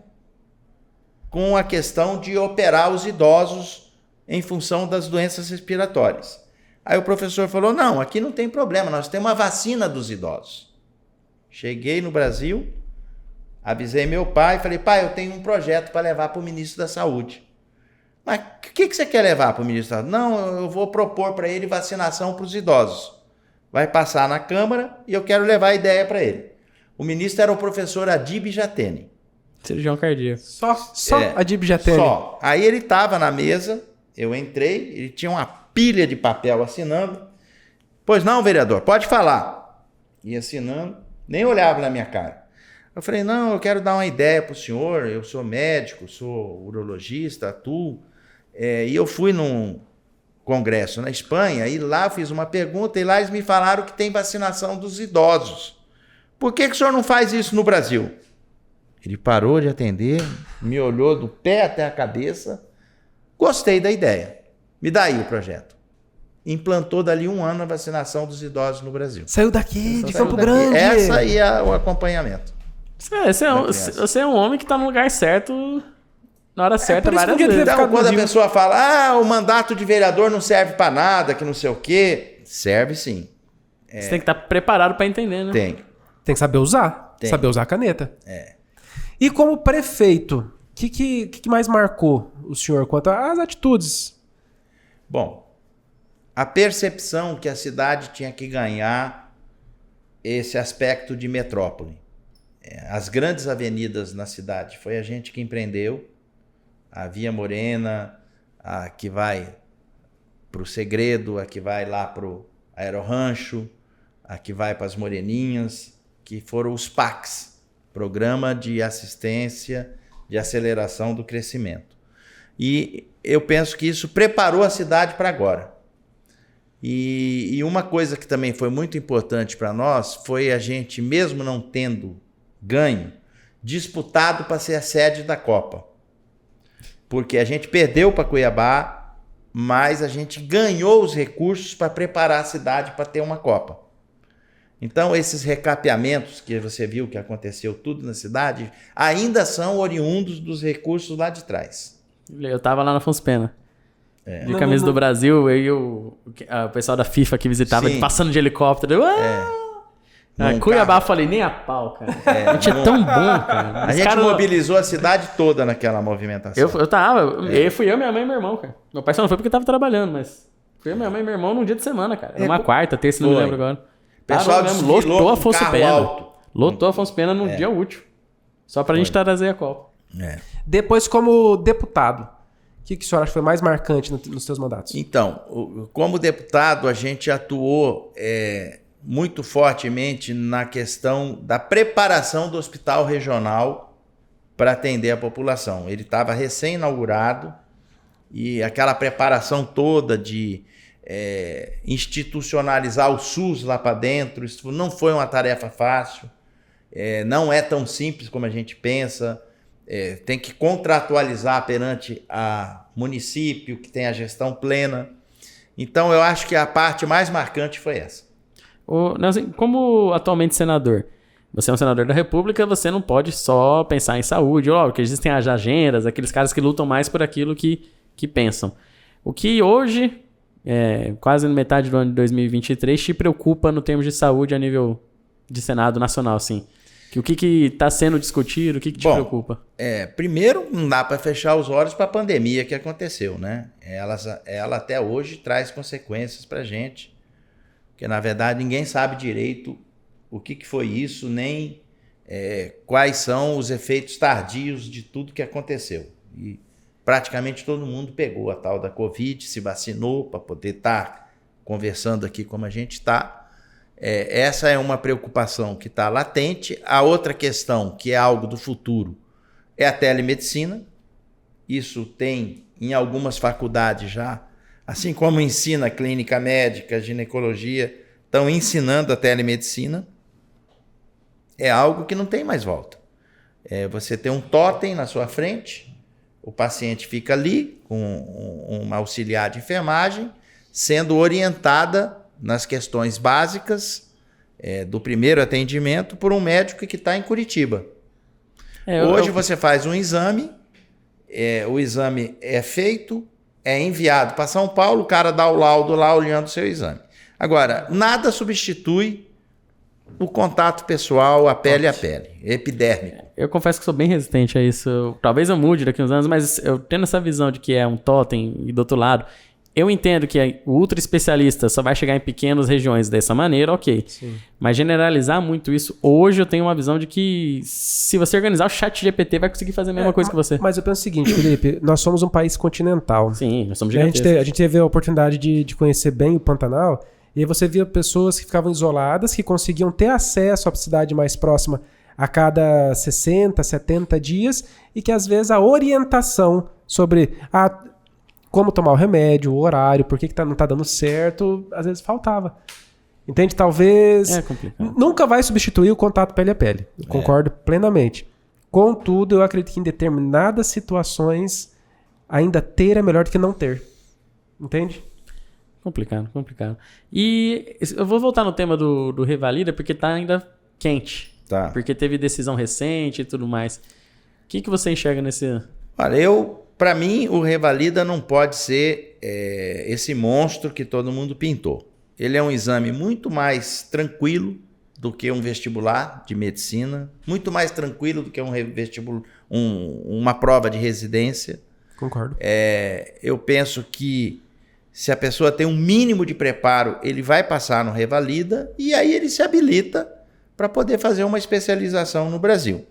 com a questão de operar os idosos em função das doenças respiratórias. Aí o professor falou, não, aqui não tem problema, nós temos uma vacina dos idosos. Cheguei no Brasil, avisei meu pai, falei, pai, eu tenho um projeto para levar para o ministro da Saúde. Mas o que você quer levar para o ministro da Saúde? Não, eu vou propor para ele vacinação para os idosos. Vai passar na Câmara e eu quero levar a ideia para ele. O ministro era o professor Adib Jatene. Cirurgião cardíaco. Só Adib Jatene. Só. Aí ele estava na mesa, eu entrei, ele tinha uma pilha de papel assinando. Pois não, vereador, pode falar. E assinando, nem olhava na minha cara. Eu falei, não, eu quero dar uma ideia para o senhor, eu sou médico, sou urologista, atuo. E eu fui num congresso na Espanha, e lá eu fiz uma pergunta, e lá eles me falaram que tem vacinação dos idosos. Por que o senhor não faz isso no Brasil? Ele parou de atender, me olhou do pé até a cabeça. Gostei da ideia. Me dá aí o projeto. implantou dali 1 ano a vacinação dos idosos no Brasil. Saiu daqui, de Saiu Campo daqui. Grande. Essa aí é o acompanhamento. Você é um homem que tá no lugar certo, na hora certa, por isso que várias eu queria vezes. ficar Então, quando a comigo. pessoa fala, o mandato de vereador não serve para nada, que não sei o quê, serve sim. Você tem que estar preparado pra entender, né? Tem. Tem que saber usar. Tem. Saber usar a caneta. É. E como prefeito, o que mais marcou o senhor quanto às atitudes? Bom, a percepção que a cidade tinha que ganhar esse aspecto de metrópole. As grandes avenidas na cidade foi a gente que empreendeu. A Via Morena, a que vai para o Segredo, a que vai lá para o Aerorrancho, a que vai para as Moreninhas, que foram os PACs, Programa de Assistência de Aceleração do Crescimento. E eu penso que isso preparou a cidade para agora. E uma coisa que também foi muito importante para nós foi a gente, mesmo não tendo ganho, disputado para ser a sede da Copa. Porque a gente perdeu para Cuiabá, mas a gente ganhou os recursos para preparar a cidade para ter uma Copa. Então, esses recapeamentos que você viu que aconteceu tudo na cidade, ainda são oriundos dos recursos lá de trás. Eu tava lá na Afonso Pena. De camisa do Brasil, eu e o pessoal da FIFA que visitava, Sim. passando de helicóptero. Cuiabá, eu falei, nem a pau, cara. A gente é tão bom, cara. A gente mobilizou a cidade toda naquela movimentação. Eu tava. Fui eu, minha mãe e meu irmão, cara. Meu pai só não foi porque tava trabalhando, mas... Fui eu, minha mãe e meu irmão num dia de semana, cara. Era uma quarta, terça, não me lembro agora. Pessoal lotou com Afonso carro Pena. alto. Lotou Afonso Pena num dia útil. Só pra gente trazer a Copa. Depois, como deputado, o que o senhor acha que foi mais marcante nos seus mandatos? Então, como deputado, a gente atuou muito fortemente na questão da preparação do hospital regional para atender a população. Ele estava recém-inaugurado e aquela preparação toda de institucionalizar o SUS lá para dentro, isso não foi uma tarefa fácil, não é tão simples como a gente pensa, tem que contratualizar perante a município que tem a gestão plena. Então eu acho que a parte mais marcante foi essa. Nelson, como atualmente senador, você é um senador da República, você não pode só pensar em saúde, porque existem as agendas, aqueles caras que lutam mais por aquilo que pensam. O que hoje, quase na metade do ano de 2023, te preocupa no termos de saúde a nível de Senado Nacional, assim? O que está sendo discutido, o que te preocupa? Primeiro, não dá para fechar os olhos para a pandemia que aconteceu, né? Ela até hoje traz consequências para a gente, porque na verdade ninguém sabe direito o que foi isso, nem quais são os efeitos tardios de tudo que aconteceu. E praticamente todo mundo pegou a tal da Covid, se vacinou para poder estar conversando aqui como a gente está. Essa é uma preocupação que está latente. A outra questão, que é algo do futuro, é a telemedicina. Isso tem em algumas faculdades já, assim como ensina clínica médica, ginecologia, estão ensinando a telemedicina. É algo que não tem mais volta. Você tem um totem na sua frente, o paciente fica ali com uma auxiliar de enfermagem, sendo orientada nas questões básicas do primeiro atendimento por um médico que está em Curitiba. Hoje você faz um exame, o exame é feito, é enviado para São Paulo, o cara dá o laudo lá olhando o seu exame. Agora, nada substitui o contato pessoal, a pele a pele, epidérmico. Eu confesso que sou bem resistente a isso. Talvez eu mude daqui a uns anos, mas eu tendo essa visão de que é um totem e do outro lado... Eu entendo que o ultra especialista só vai chegar em pequenas regiões dessa maneira, ok. Sim. Mas generalizar muito isso, hoje eu tenho uma visão de que se você organizar o ChatGPT vai conseguir fazer a mesma coisa que você. Mas eu penso o seguinte, Felipe, nós somos um país continental. Sim, nós somos gigantescos. A gente teve a oportunidade de conhecer bem o Pantanal, e aí você via pessoas que ficavam isoladas, que conseguiam ter acesso à cidade mais próxima a cada 60, 70 dias, e que às vezes a orientação sobre como tomar o remédio, o horário, por que não tá dando certo, às vezes faltava. Entende? Talvez... É complicado. Nunca vai substituir o contato pele a pele. Eu concordo plenamente. Contudo, eu acredito que em determinadas situações, ainda ter é melhor do que não ter. Entende? Complicado. E eu vou voltar no tema do Revalida, porque tá ainda quente. Tá. Porque teve decisão recente e tudo mais. O que você enxerga nesse... Olha, para mim, o Revalida não pode ser esse monstro que todo mundo pintou. Ele é um exame muito mais tranquilo do que um vestibular de medicina, muito mais tranquilo do que uma prova de residência. Concordo. Eu penso que se a pessoa tem um mínimo de preparo, ele vai passar no Revalida e aí ele se habilita para poder fazer uma especialização no Brasil.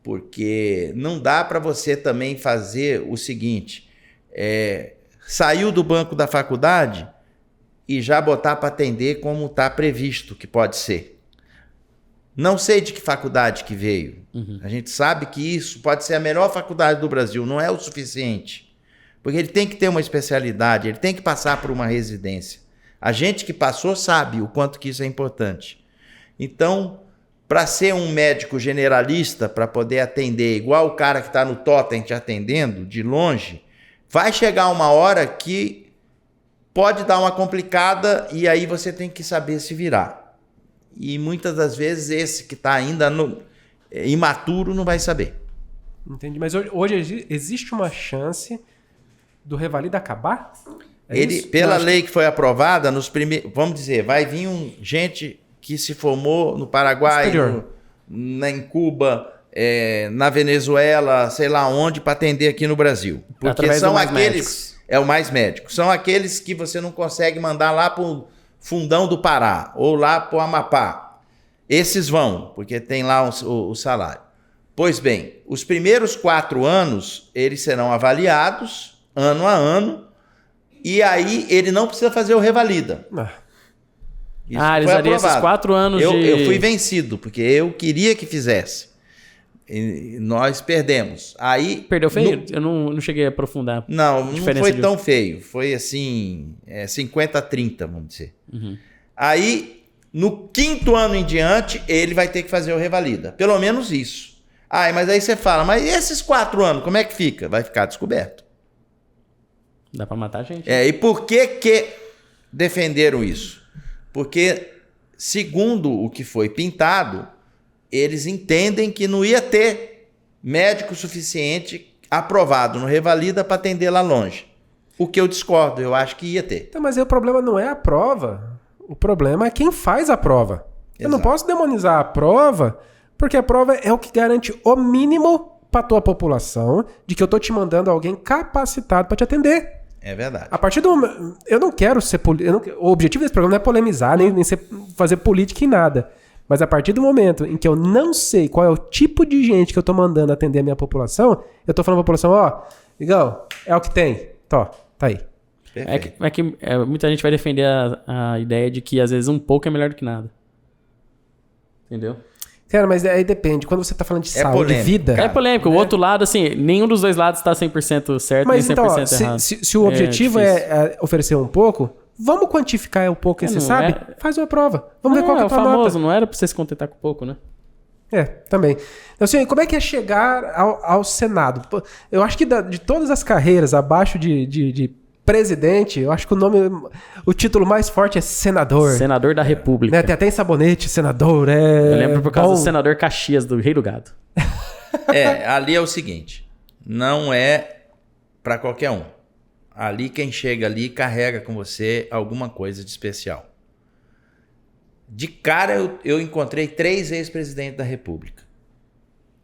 Porque não dá para você também fazer o seguinte, saiu do banco da faculdade e já botar para atender como está previsto que pode ser. Não sei de que faculdade que veio. A gente sabe que isso pode ser a melhor faculdade do Brasil, não é o suficiente. Porque ele tem que ter uma especialidade, ele tem que passar por uma residência. A gente que passou sabe o quanto que isso é importante. Então, para ser um médico generalista, para poder atender igual o cara que está no totem te atendendo, de longe, vai chegar uma hora que pode dar uma complicada e aí você tem que saber se virar. E muitas das vezes esse que está ainda imaturo não vai saber. Entendi. Mas hoje existe uma chance do Revalida acabar? Pela lei que foi aprovada, vamos dizer, vai vir gente que se formou no Paraguai, em Cuba, na Venezuela, sei lá onde, para atender aqui no Brasil. Porque através são mais aqueles... médicos. É o mais médico. São aqueles que você não consegue mandar lá para o Fundão do Pará ou lá para o Amapá. Esses vão, porque tem lá o salário. Pois bem, os primeiros 4 anos, eles serão avaliados, ano a ano, e aí ele não precisa fazer o Revalida. Isso eles dariam esses 4 anos eu fui vencido, porque eu queria que fizesse. E nós perdemos. Aí, perdeu feio? Eu não cheguei a aprofundar. Não foi tão feio. Foi assim, 50-30, vamos dizer. Aí, no 5º ano em diante, ele vai ter que fazer o Revalida. Pelo menos isso. Mas aí você fala, mas esses 4 anos, como é que fica? Vai ficar descoberto. Dá pra matar a gente. E por que defenderam isso? Porque, segundo o que foi pintado, eles entendem que não ia ter médico suficiente aprovado no Revalida para atender lá longe. O que eu discordo, eu acho que ia ter. Então, mas aí o problema não é a prova. O problema é quem faz a prova. Eu não posso demonizar a prova, porque a prova é o que garante o mínimo para a tua população de que eu tô te mandando alguém capacitado para te atender. É verdade. A partir do momento... Eu não quero ser... O objetivo desse programa não é polemizar, nem fazer política em nada. Mas a partir do momento em que eu não sei qual é o tipo de gente que eu tô mandando atender a minha população, eu tô falando pra população, Igão, é o que tem. Tá aí. Muita gente vai defender a ideia de que às vezes um pouco é melhor do que nada. Entendeu? Cara, mas aí depende. Quando você tá falando de saúde e vida... É polêmico. O outro lado, assim, nenhum dos dois lados tá 100% certo mas nem 100% então, errado. Se o objetivo é oferecer um pouco, vamos quantificar um pouco esse, sabe? Faz uma prova. Vamos ver qual que é a tua famoso, nota. não era pra você se contentar com pouco, né? Também. Então, assim, como é que é chegar ao Senado? Eu acho que de todas as carreiras abaixo de presidente, eu acho que o título mais forte é senador. Senador da República. Né? Tem até em sabonete, senador. Eu lembro por causa do senador Caxias, do Rei do Gado. Ali é o seguinte, não é para qualquer um. Ali quem chega ali carrega com você alguma coisa de especial. De cara eu encontrei 3 ex-presidentes da República.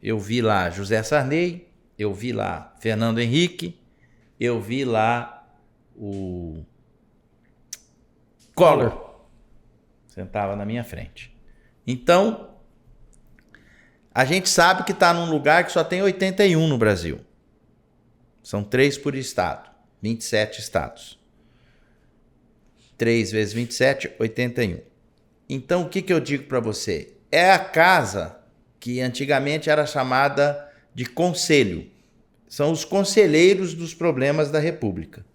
Eu vi lá José Sarney, eu vi lá Fernando Henrique, eu vi lá o Collor. Sentava na minha frente. Então, a gente sabe que está num lugar que só tem 81 no Brasil. São 3 por estado. 27 estados. 3 vezes 27, 81. Então, o que eu digo para você? É a casa que antigamente era chamada de conselho. São os conselheiros dos problemas da República.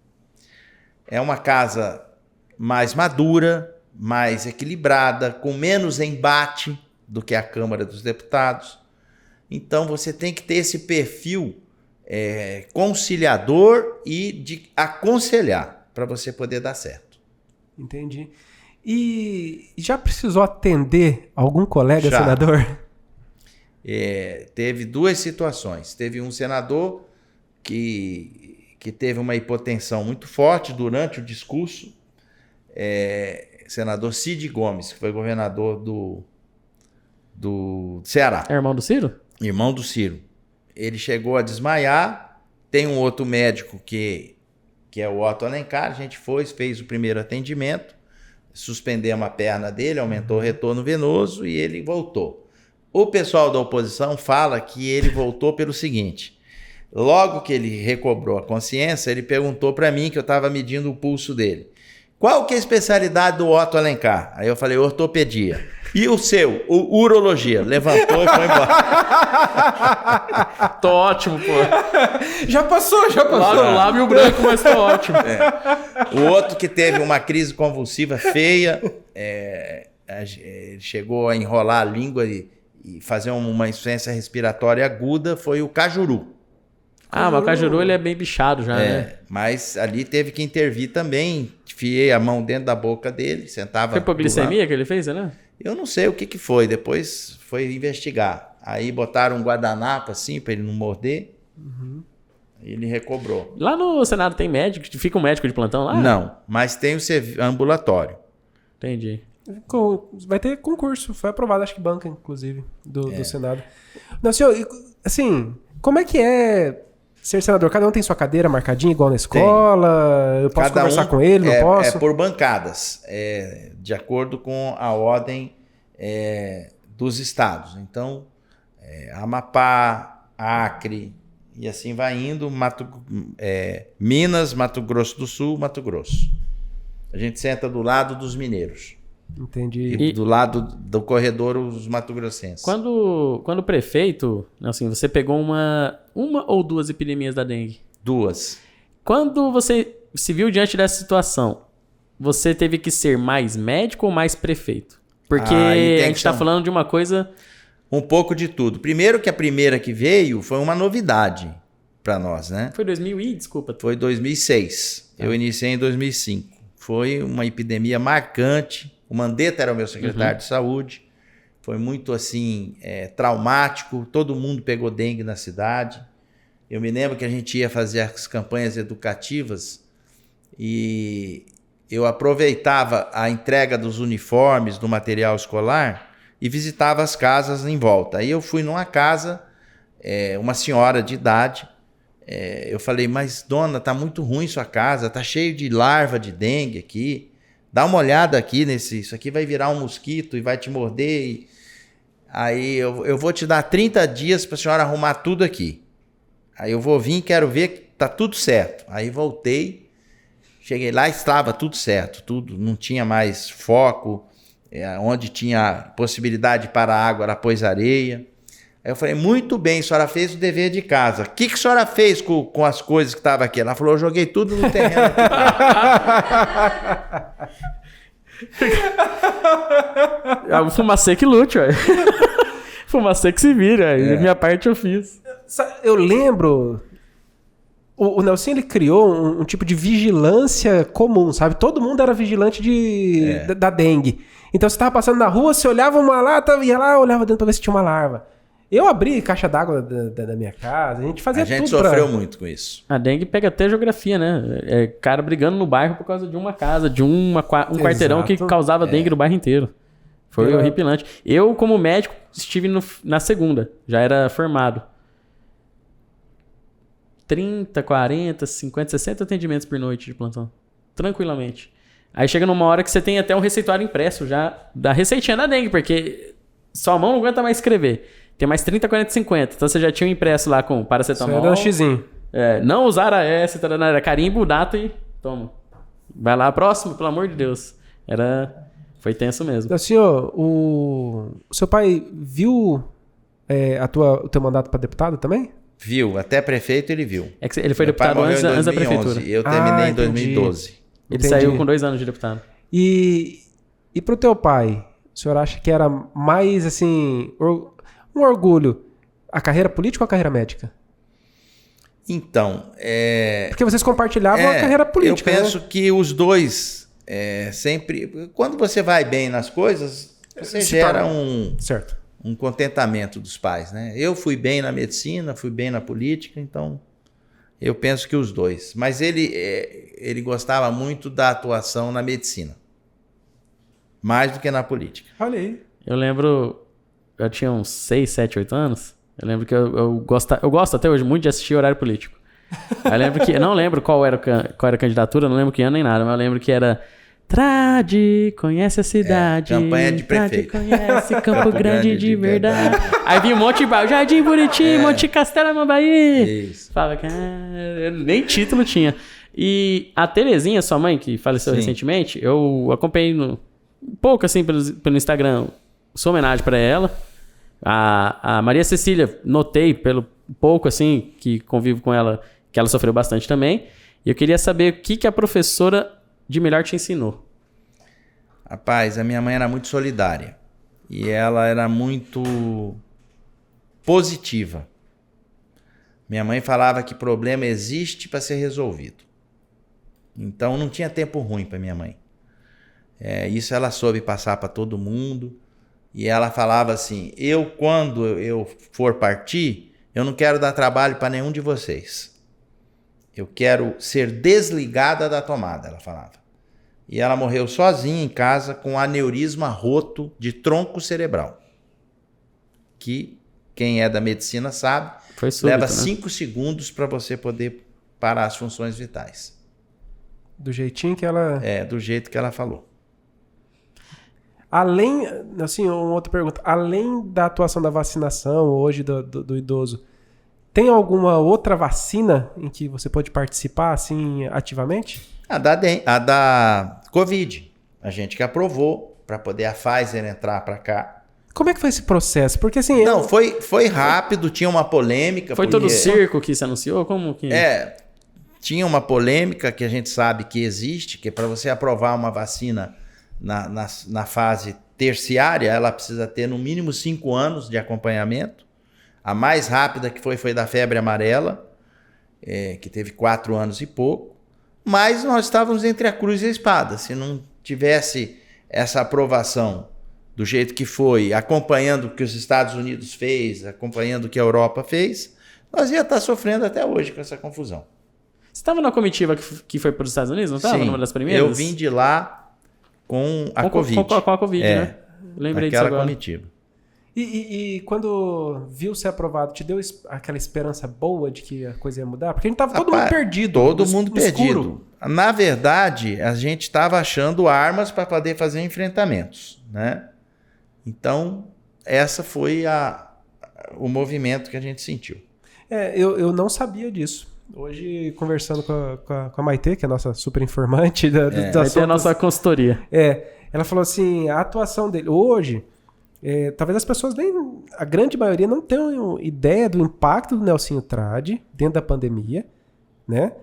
É uma casa mais madura, mais equilibrada, com menos embate do que a Câmara dos Deputados. Então, você tem que ter esse perfil conciliador e de aconselhar para você poder dar certo. Entendi. E já precisou atender algum colega Já. senador? Teve 2 situações. Teve um senador que teve uma hipotensão muito forte durante o discurso. Senador Cid Gomes, que foi governador do Ceará. É irmão do Ciro? Irmão do Ciro. Ele chegou a desmaiar. Tem um outro médico que é o Otto Alencar. A gente fez o primeiro atendimento, suspendemos a perna dele, aumentou o retorno venoso e ele voltou. O pessoal da oposição fala que ele voltou pelo seguinte: logo que ele recobrou a consciência, ele perguntou para mim, que eu estava medindo o pulso dele: qual que é a especialidade do Otto Alencar? Aí eu falei: ortopedia. E o seu? Urologia. Levantou e foi embora. Tô ótimo, pô. Já passou. Lábio branco, mas tô ótimo. O outro que teve uma crise convulsiva feia, ele chegou a enrolar a língua e fazer uma insuficiência respiratória aguda, foi o Cajuru. Mas o Cajuru ele é bem bichado já, né? Mas ali teve que intervir também. Enfiei a mão dentro da boca dele, sentava... Foi hipoglicemia que ele fez, né? Eu não sei o que foi, depois foi investigar. Aí botaram um guardanapo assim para ele não morder. Ele recobrou. Lá no Senado tem médico? Fica um médico de plantão lá? Não, mas tem o ambulatório. Entendi. Vai ter concurso. Foi aprovado, acho que banca, inclusive, do Senado. Não, senhor, assim, como é que é ser senador? Cada um tem sua cadeira marcadinha, igual na escola? Eu posso conversar com ele, não posso? É por bancadas, de acordo com a ordem dos estados. Então, Amapá, Acre, e assim vai indo, Minas, Mato Grosso do Sul, Mato Grosso. A gente senta do lado dos mineiros. Entendi. E do lado do corredor, os mato-grossenses. Quando prefeito, assim, você pegou uma ou 2 epidemias da dengue? 2. Quando você se viu diante dessa situação, você teve que ser mais médico ou mais prefeito? Porque a gente está falando de uma coisa... Um pouco de tudo. Primeiro que a primeira que veio foi uma novidade para nós, né? Foi 2000 desculpa. Foi 2006. Eu iniciei em 2005. Foi uma epidemia marcante. O Mandetta era o meu secretário de saúde. Foi muito, assim, traumático. Todo mundo pegou dengue na cidade. Eu me lembro que a gente ia fazer as campanhas educativas e eu aproveitava a entrega dos uniformes, do material escolar e visitava as casas em volta. Aí eu fui numa casa, uma senhora de idade. Eu falei: mas dona, tá muito ruim sua casa, tá cheio de larva de dengue aqui. Dá uma olhada aqui isso aqui vai virar um mosquito e vai te morder. Aí eu vou te dar 30 dias para a senhora arrumar tudo aqui. Aí eu vou vir e quero ver que tá tudo certo. Aí voltei, cheguei lá, estava tudo certo, tudo, não tinha mais foco, onde tinha possibilidade para a água, ela pôs areia. Aí eu falei: muito bem, a senhora fez o dever de casa. O que a senhora fez com as coisas que estavam aqui? Ela falou: eu joguei tudo no terreno aqui. Fumacê que lute, ué. Fumacê que se vira. Minha parte eu fiz. Eu lembro... O Nelson, ele criou um tipo de vigilância comum, sabe? Todo mundo era vigilante da dengue. Então você tava passando na rua, você olhava uma lata, ia lá, olhava dentro pra ver se tinha uma larva. Eu abri caixa d'água da minha casa, a gente fazia tudo. A gente sofreu muito com isso. A dengue pega até geografia, né? Cara brigando no bairro por causa de uma casa, de um quarteirão que causava dengue no bairro inteiro. Foi horripilante. Eu, como médico, estive na segunda, já era formado. 30, 40, 50, 60 atendimentos por noite de plantão. Tranquilamente. Aí chega numa hora que você tem até um receituário impresso já da receitinha da dengue, porque sua mão não aguenta mais escrever. Tem mais 30, 40, 50. Então você já tinha um impresso lá com paracetamol. Isso era um xizinho. Não usar a S, era carimbo, data e toma. Vai lá, próximo, pelo amor de Deus. Foi tenso mesmo. Então, senhor, o seu pai viu o teu mandato para deputado também? Viu, até prefeito ele viu. É que ele foi deputado antes da prefeitura. Eu terminei em 2012. Ele saiu com 2 anos de deputado. E pro teu pai, o senhor acha que era mais, assim, um orgulho a carreira política ou a carreira médica? Então, Porque vocês compartilhavam a carreira política, eu penso que os dois sempre... Quando você vai bem nas coisas, você gera Certo. um contentamento dos pais, né? Eu fui bem na medicina, fui bem na política, então eu penso que os dois. Mas ele gostava muito da atuação na medicina, mais do que na política. Olha aí. Eu lembro, eu tinha uns 6, 7, 8 anos. Eu lembro que eu gosto até hoje muito de assistir Horário Político. Aí eu lembro que, eu não lembro qual era a candidatura, não lembro que ano nem nada, mas eu lembro que era Trade, conhece a cidade. Campanha de prefeito. Trade, conhece Campo Grande de verdade. Aí vinha um monte de bairro, Jardim Buriti, Monte Castelo, Mambaí. Isso. Falava que nem título tinha. E a Terezinha, sua mãe, que faleceu recentemente, eu acompanhei um pouco assim pelo Instagram, sua homenagem para ela. A Maria Cecília, notei pelo pouco assim que convivo com ela, que ela sofreu bastante também. E eu queria saber o que a professora de melhor te ensinou. Rapaz, a minha mãe era muito solidária. E ela era muito positiva. Minha mãe falava que problema existe para ser resolvido. Então não tinha tempo ruim para minha mãe. Isso ela soube passar para todo mundo. E ela falava assim, quando eu for partir, eu não quero dar trabalho para nenhum de vocês. Eu quero ser desligada da tomada, ela falava. E ela morreu sozinha em casa com aneurisma roto de tronco cerebral. Que quem é da medicina sabe, Foi súbito, leva né? 5 segundos para você poder parar as funções vitais. Do jeitinho que ela... Do jeito que ela falou. Além, assim, uma outra pergunta. Além da atuação da vacinação hoje do idoso, tem alguma outra vacina em que você pode participar, assim, ativamente? A da Covid. A gente que aprovou para poder a Pfizer entrar para cá. Como é que foi esse processo? Porque, assim... Não, foi rápido, tinha uma polêmica. Foi todo o circo que se anunciou? Como que... Tinha uma polêmica que a gente sabe que existe, que é para você aprovar uma vacina na fase terciária, ela precisa ter no mínimo 5 anos de acompanhamento. A mais rápida que foi da febre amarela, que teve 4 anos e pouco. Mas nós estávamos entre a cruz e a espada. Se não tivesse essa aprovação do jeito que foi, acompanhando o que os Estados Unidos fez, acompanhando o que a Europa fez, nós ia estar sofrendo até hoje com essa confusão. Você estava na comitiva que foi para os Estados Unidos, não estava? Sim, numa das primeiras? eu vim de lá com a Covid. Com a Covid, né? Lembrei disso agora. Comitiva. E quando viu ser aprovado, te deu aquela esperança boa de que a coisa ia mudar? Porque a gente tava todo mundo perdido. Todo mundo perdido. Escuro. Na verdade, a gente estava achando armas para poder fazer enfrentamentos, né? Então, essa foi o movimento que a gente sentiu. Eu não sabia disso. Hoje, conversando com a Maitê, que é a nossa super informante Vai ter a nossa consultoria. Ela falou assim, a atuação dele hoje, talvez as pessoas a grande maioria não tenham ideia do impacto do Nelsinho Trade dentro da pandemia, né?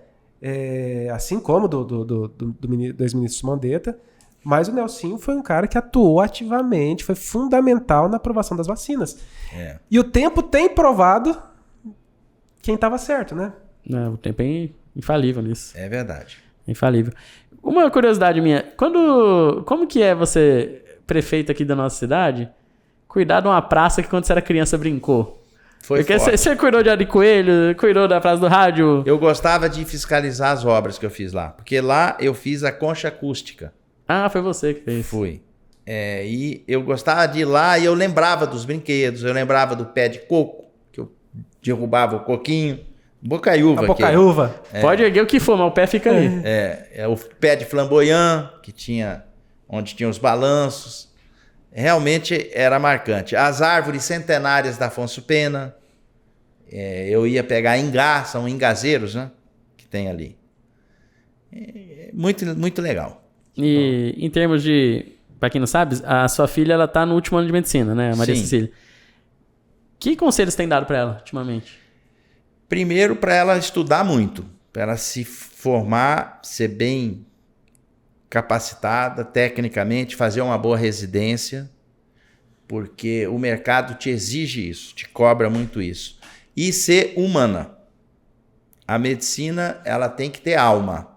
Assim como do ex-ministro Mandetta, mas o Nelsinho foi um cara que atuou ativamente, foi fundamental na aprovação das vacinas. E o tempo tem provado quem estava certo, né? O tempo é infalível nisso. É verdade. Infalível. Uma curiosidade minha, como que é você, prefeito aqui da nossa cidade, cuidar de uma praça que quando você era criança brincou? Porque você cuidou de Ari Coelho, cuidou da Praça do Rádio. Eu gostava de fiscalizar as obras que eu fiz lá, porque lá eu fiz a concha acústica. Ah, foi você que fez. Fui. E eu gostava de ir lá e eu lembrava dos brinquedos, eu lembrava do pé de coco, que eu derrubava o coquinho. Bocaiúva. A bocaiúva. Pode erguer o que for, mas o pé fica ali. O pé de flamboyant, onde tinha os balanços. Realmente era marcante. As árvores centenárias da Afonso Pena. Eu ia pegar são engazeiros, né? Que tem ali. Muito, muito legal. E em termos de... Pra quem não sabe, a sua filha, ela tá no último ano de medicina, né? A Maria Cecília. Que conselhos tem dado pra ela, ultimamente? Primeiro, para ela estudar muito, para ela se formar, ser bem capacitada tecnicamente, fazer uma boa residência, porque o mercado te exige isso, te cobra muito isso. E ser humana. A medicina, ela tem que ter alma.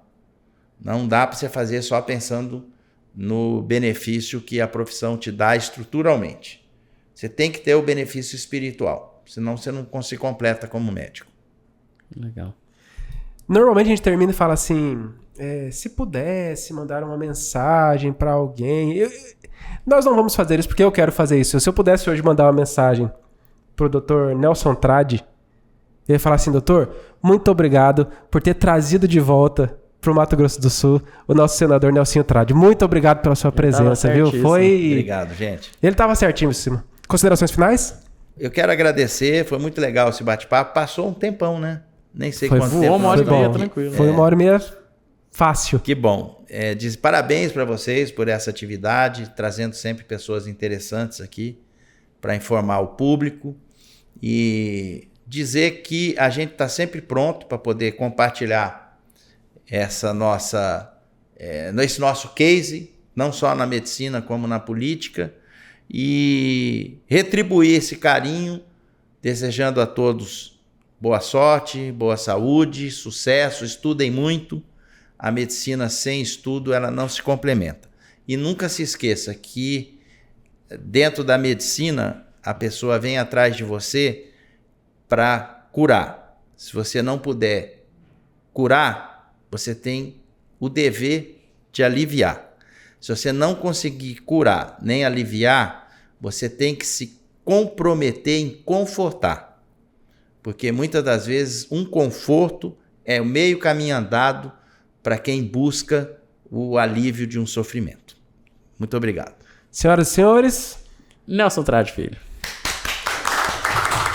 Não dá para você fazer só pensando no benefício que a profissão te dá estruturalmente. Você tem que ter o benefício espiritual, senão você não se completa como médico. Legal. Normalmente a gente termina e fala assim, se pudesse mandar uma mensagem para alguém... Nós não vamos fazer isso porque eu quero fazer isso. Se eu pudesse hoje mandar uma mensagem pro Dr. Nelson Trade, eu ia falar assim, doutor, muito obrigado por ter trazido de volta pro Mato Grosso do Sul o nosso senador Nelsinho Trade. Muito obrigado pela sua presença, viu? Obrigado, gente. Ele tava certíssimo. Considerações finais? Eu quero agradecer, foi muito legal esse bate-papo. Passou um tempão, né? Nem sei Foi quanto tempo. Uma hora e meia, bom. tranquilo. Foi 1h30 fácil. Que bom. Parabéns para vocês por essa atividade, trazendo sempre pessoas interessantes aqui para informar o público e dizer que a gente está sempre pronto para poder compartilhar esse nosso case, não só na medicina como na política, e retribuir esse carinho, desejando a todos boa sorte, boa saúde, sucesso, estudem muito. A medicina sem estudo, ela não se complementa. E nunca se esqueça que dentro da medicina, a pessoa vem atrás de você para curar. Se você não puder curar, você tem o dever de aliviar. Se você não conseguir curar nem aliviar, você tem que se comprometer em confortar. Porque muitas das vezes um conforto é o meio caminho andado para quem busca o alívio de um sofrimento. Muito obrigado. Senhoras e senhores, Nelson Trade, filho.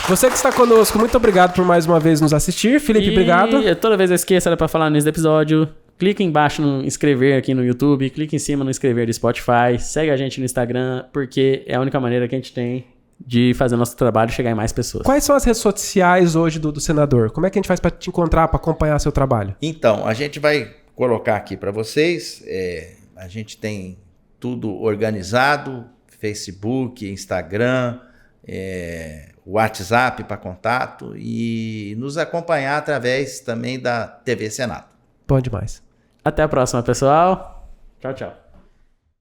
Você que está conosco, muito obrigado por mais uma vez nos assistir. Felipe, obrigado. Toda vez eu esqueço, era para falar nesse episódio. Clica embaixo no inscrever aqui no YouTube, clica em cima no inscrever do Spotify, segue a gente no Instagram, porque é a única maneira que a gente tem de fazer nosso trabalho chegar em mais pessoas. Quais são as redes sociais hoje do senador? Como é que a gente faz para te encontrar, para acompanhar seu trabalho? Então, a gente vai colocar aqui para vocês. A gente tem tudo organizado, Facebook, Instagram, WhatsApp para contato e nos acompanhar através também da TV Senado. Bom demais. Até a próxima, pessoal. Tchau, tchau.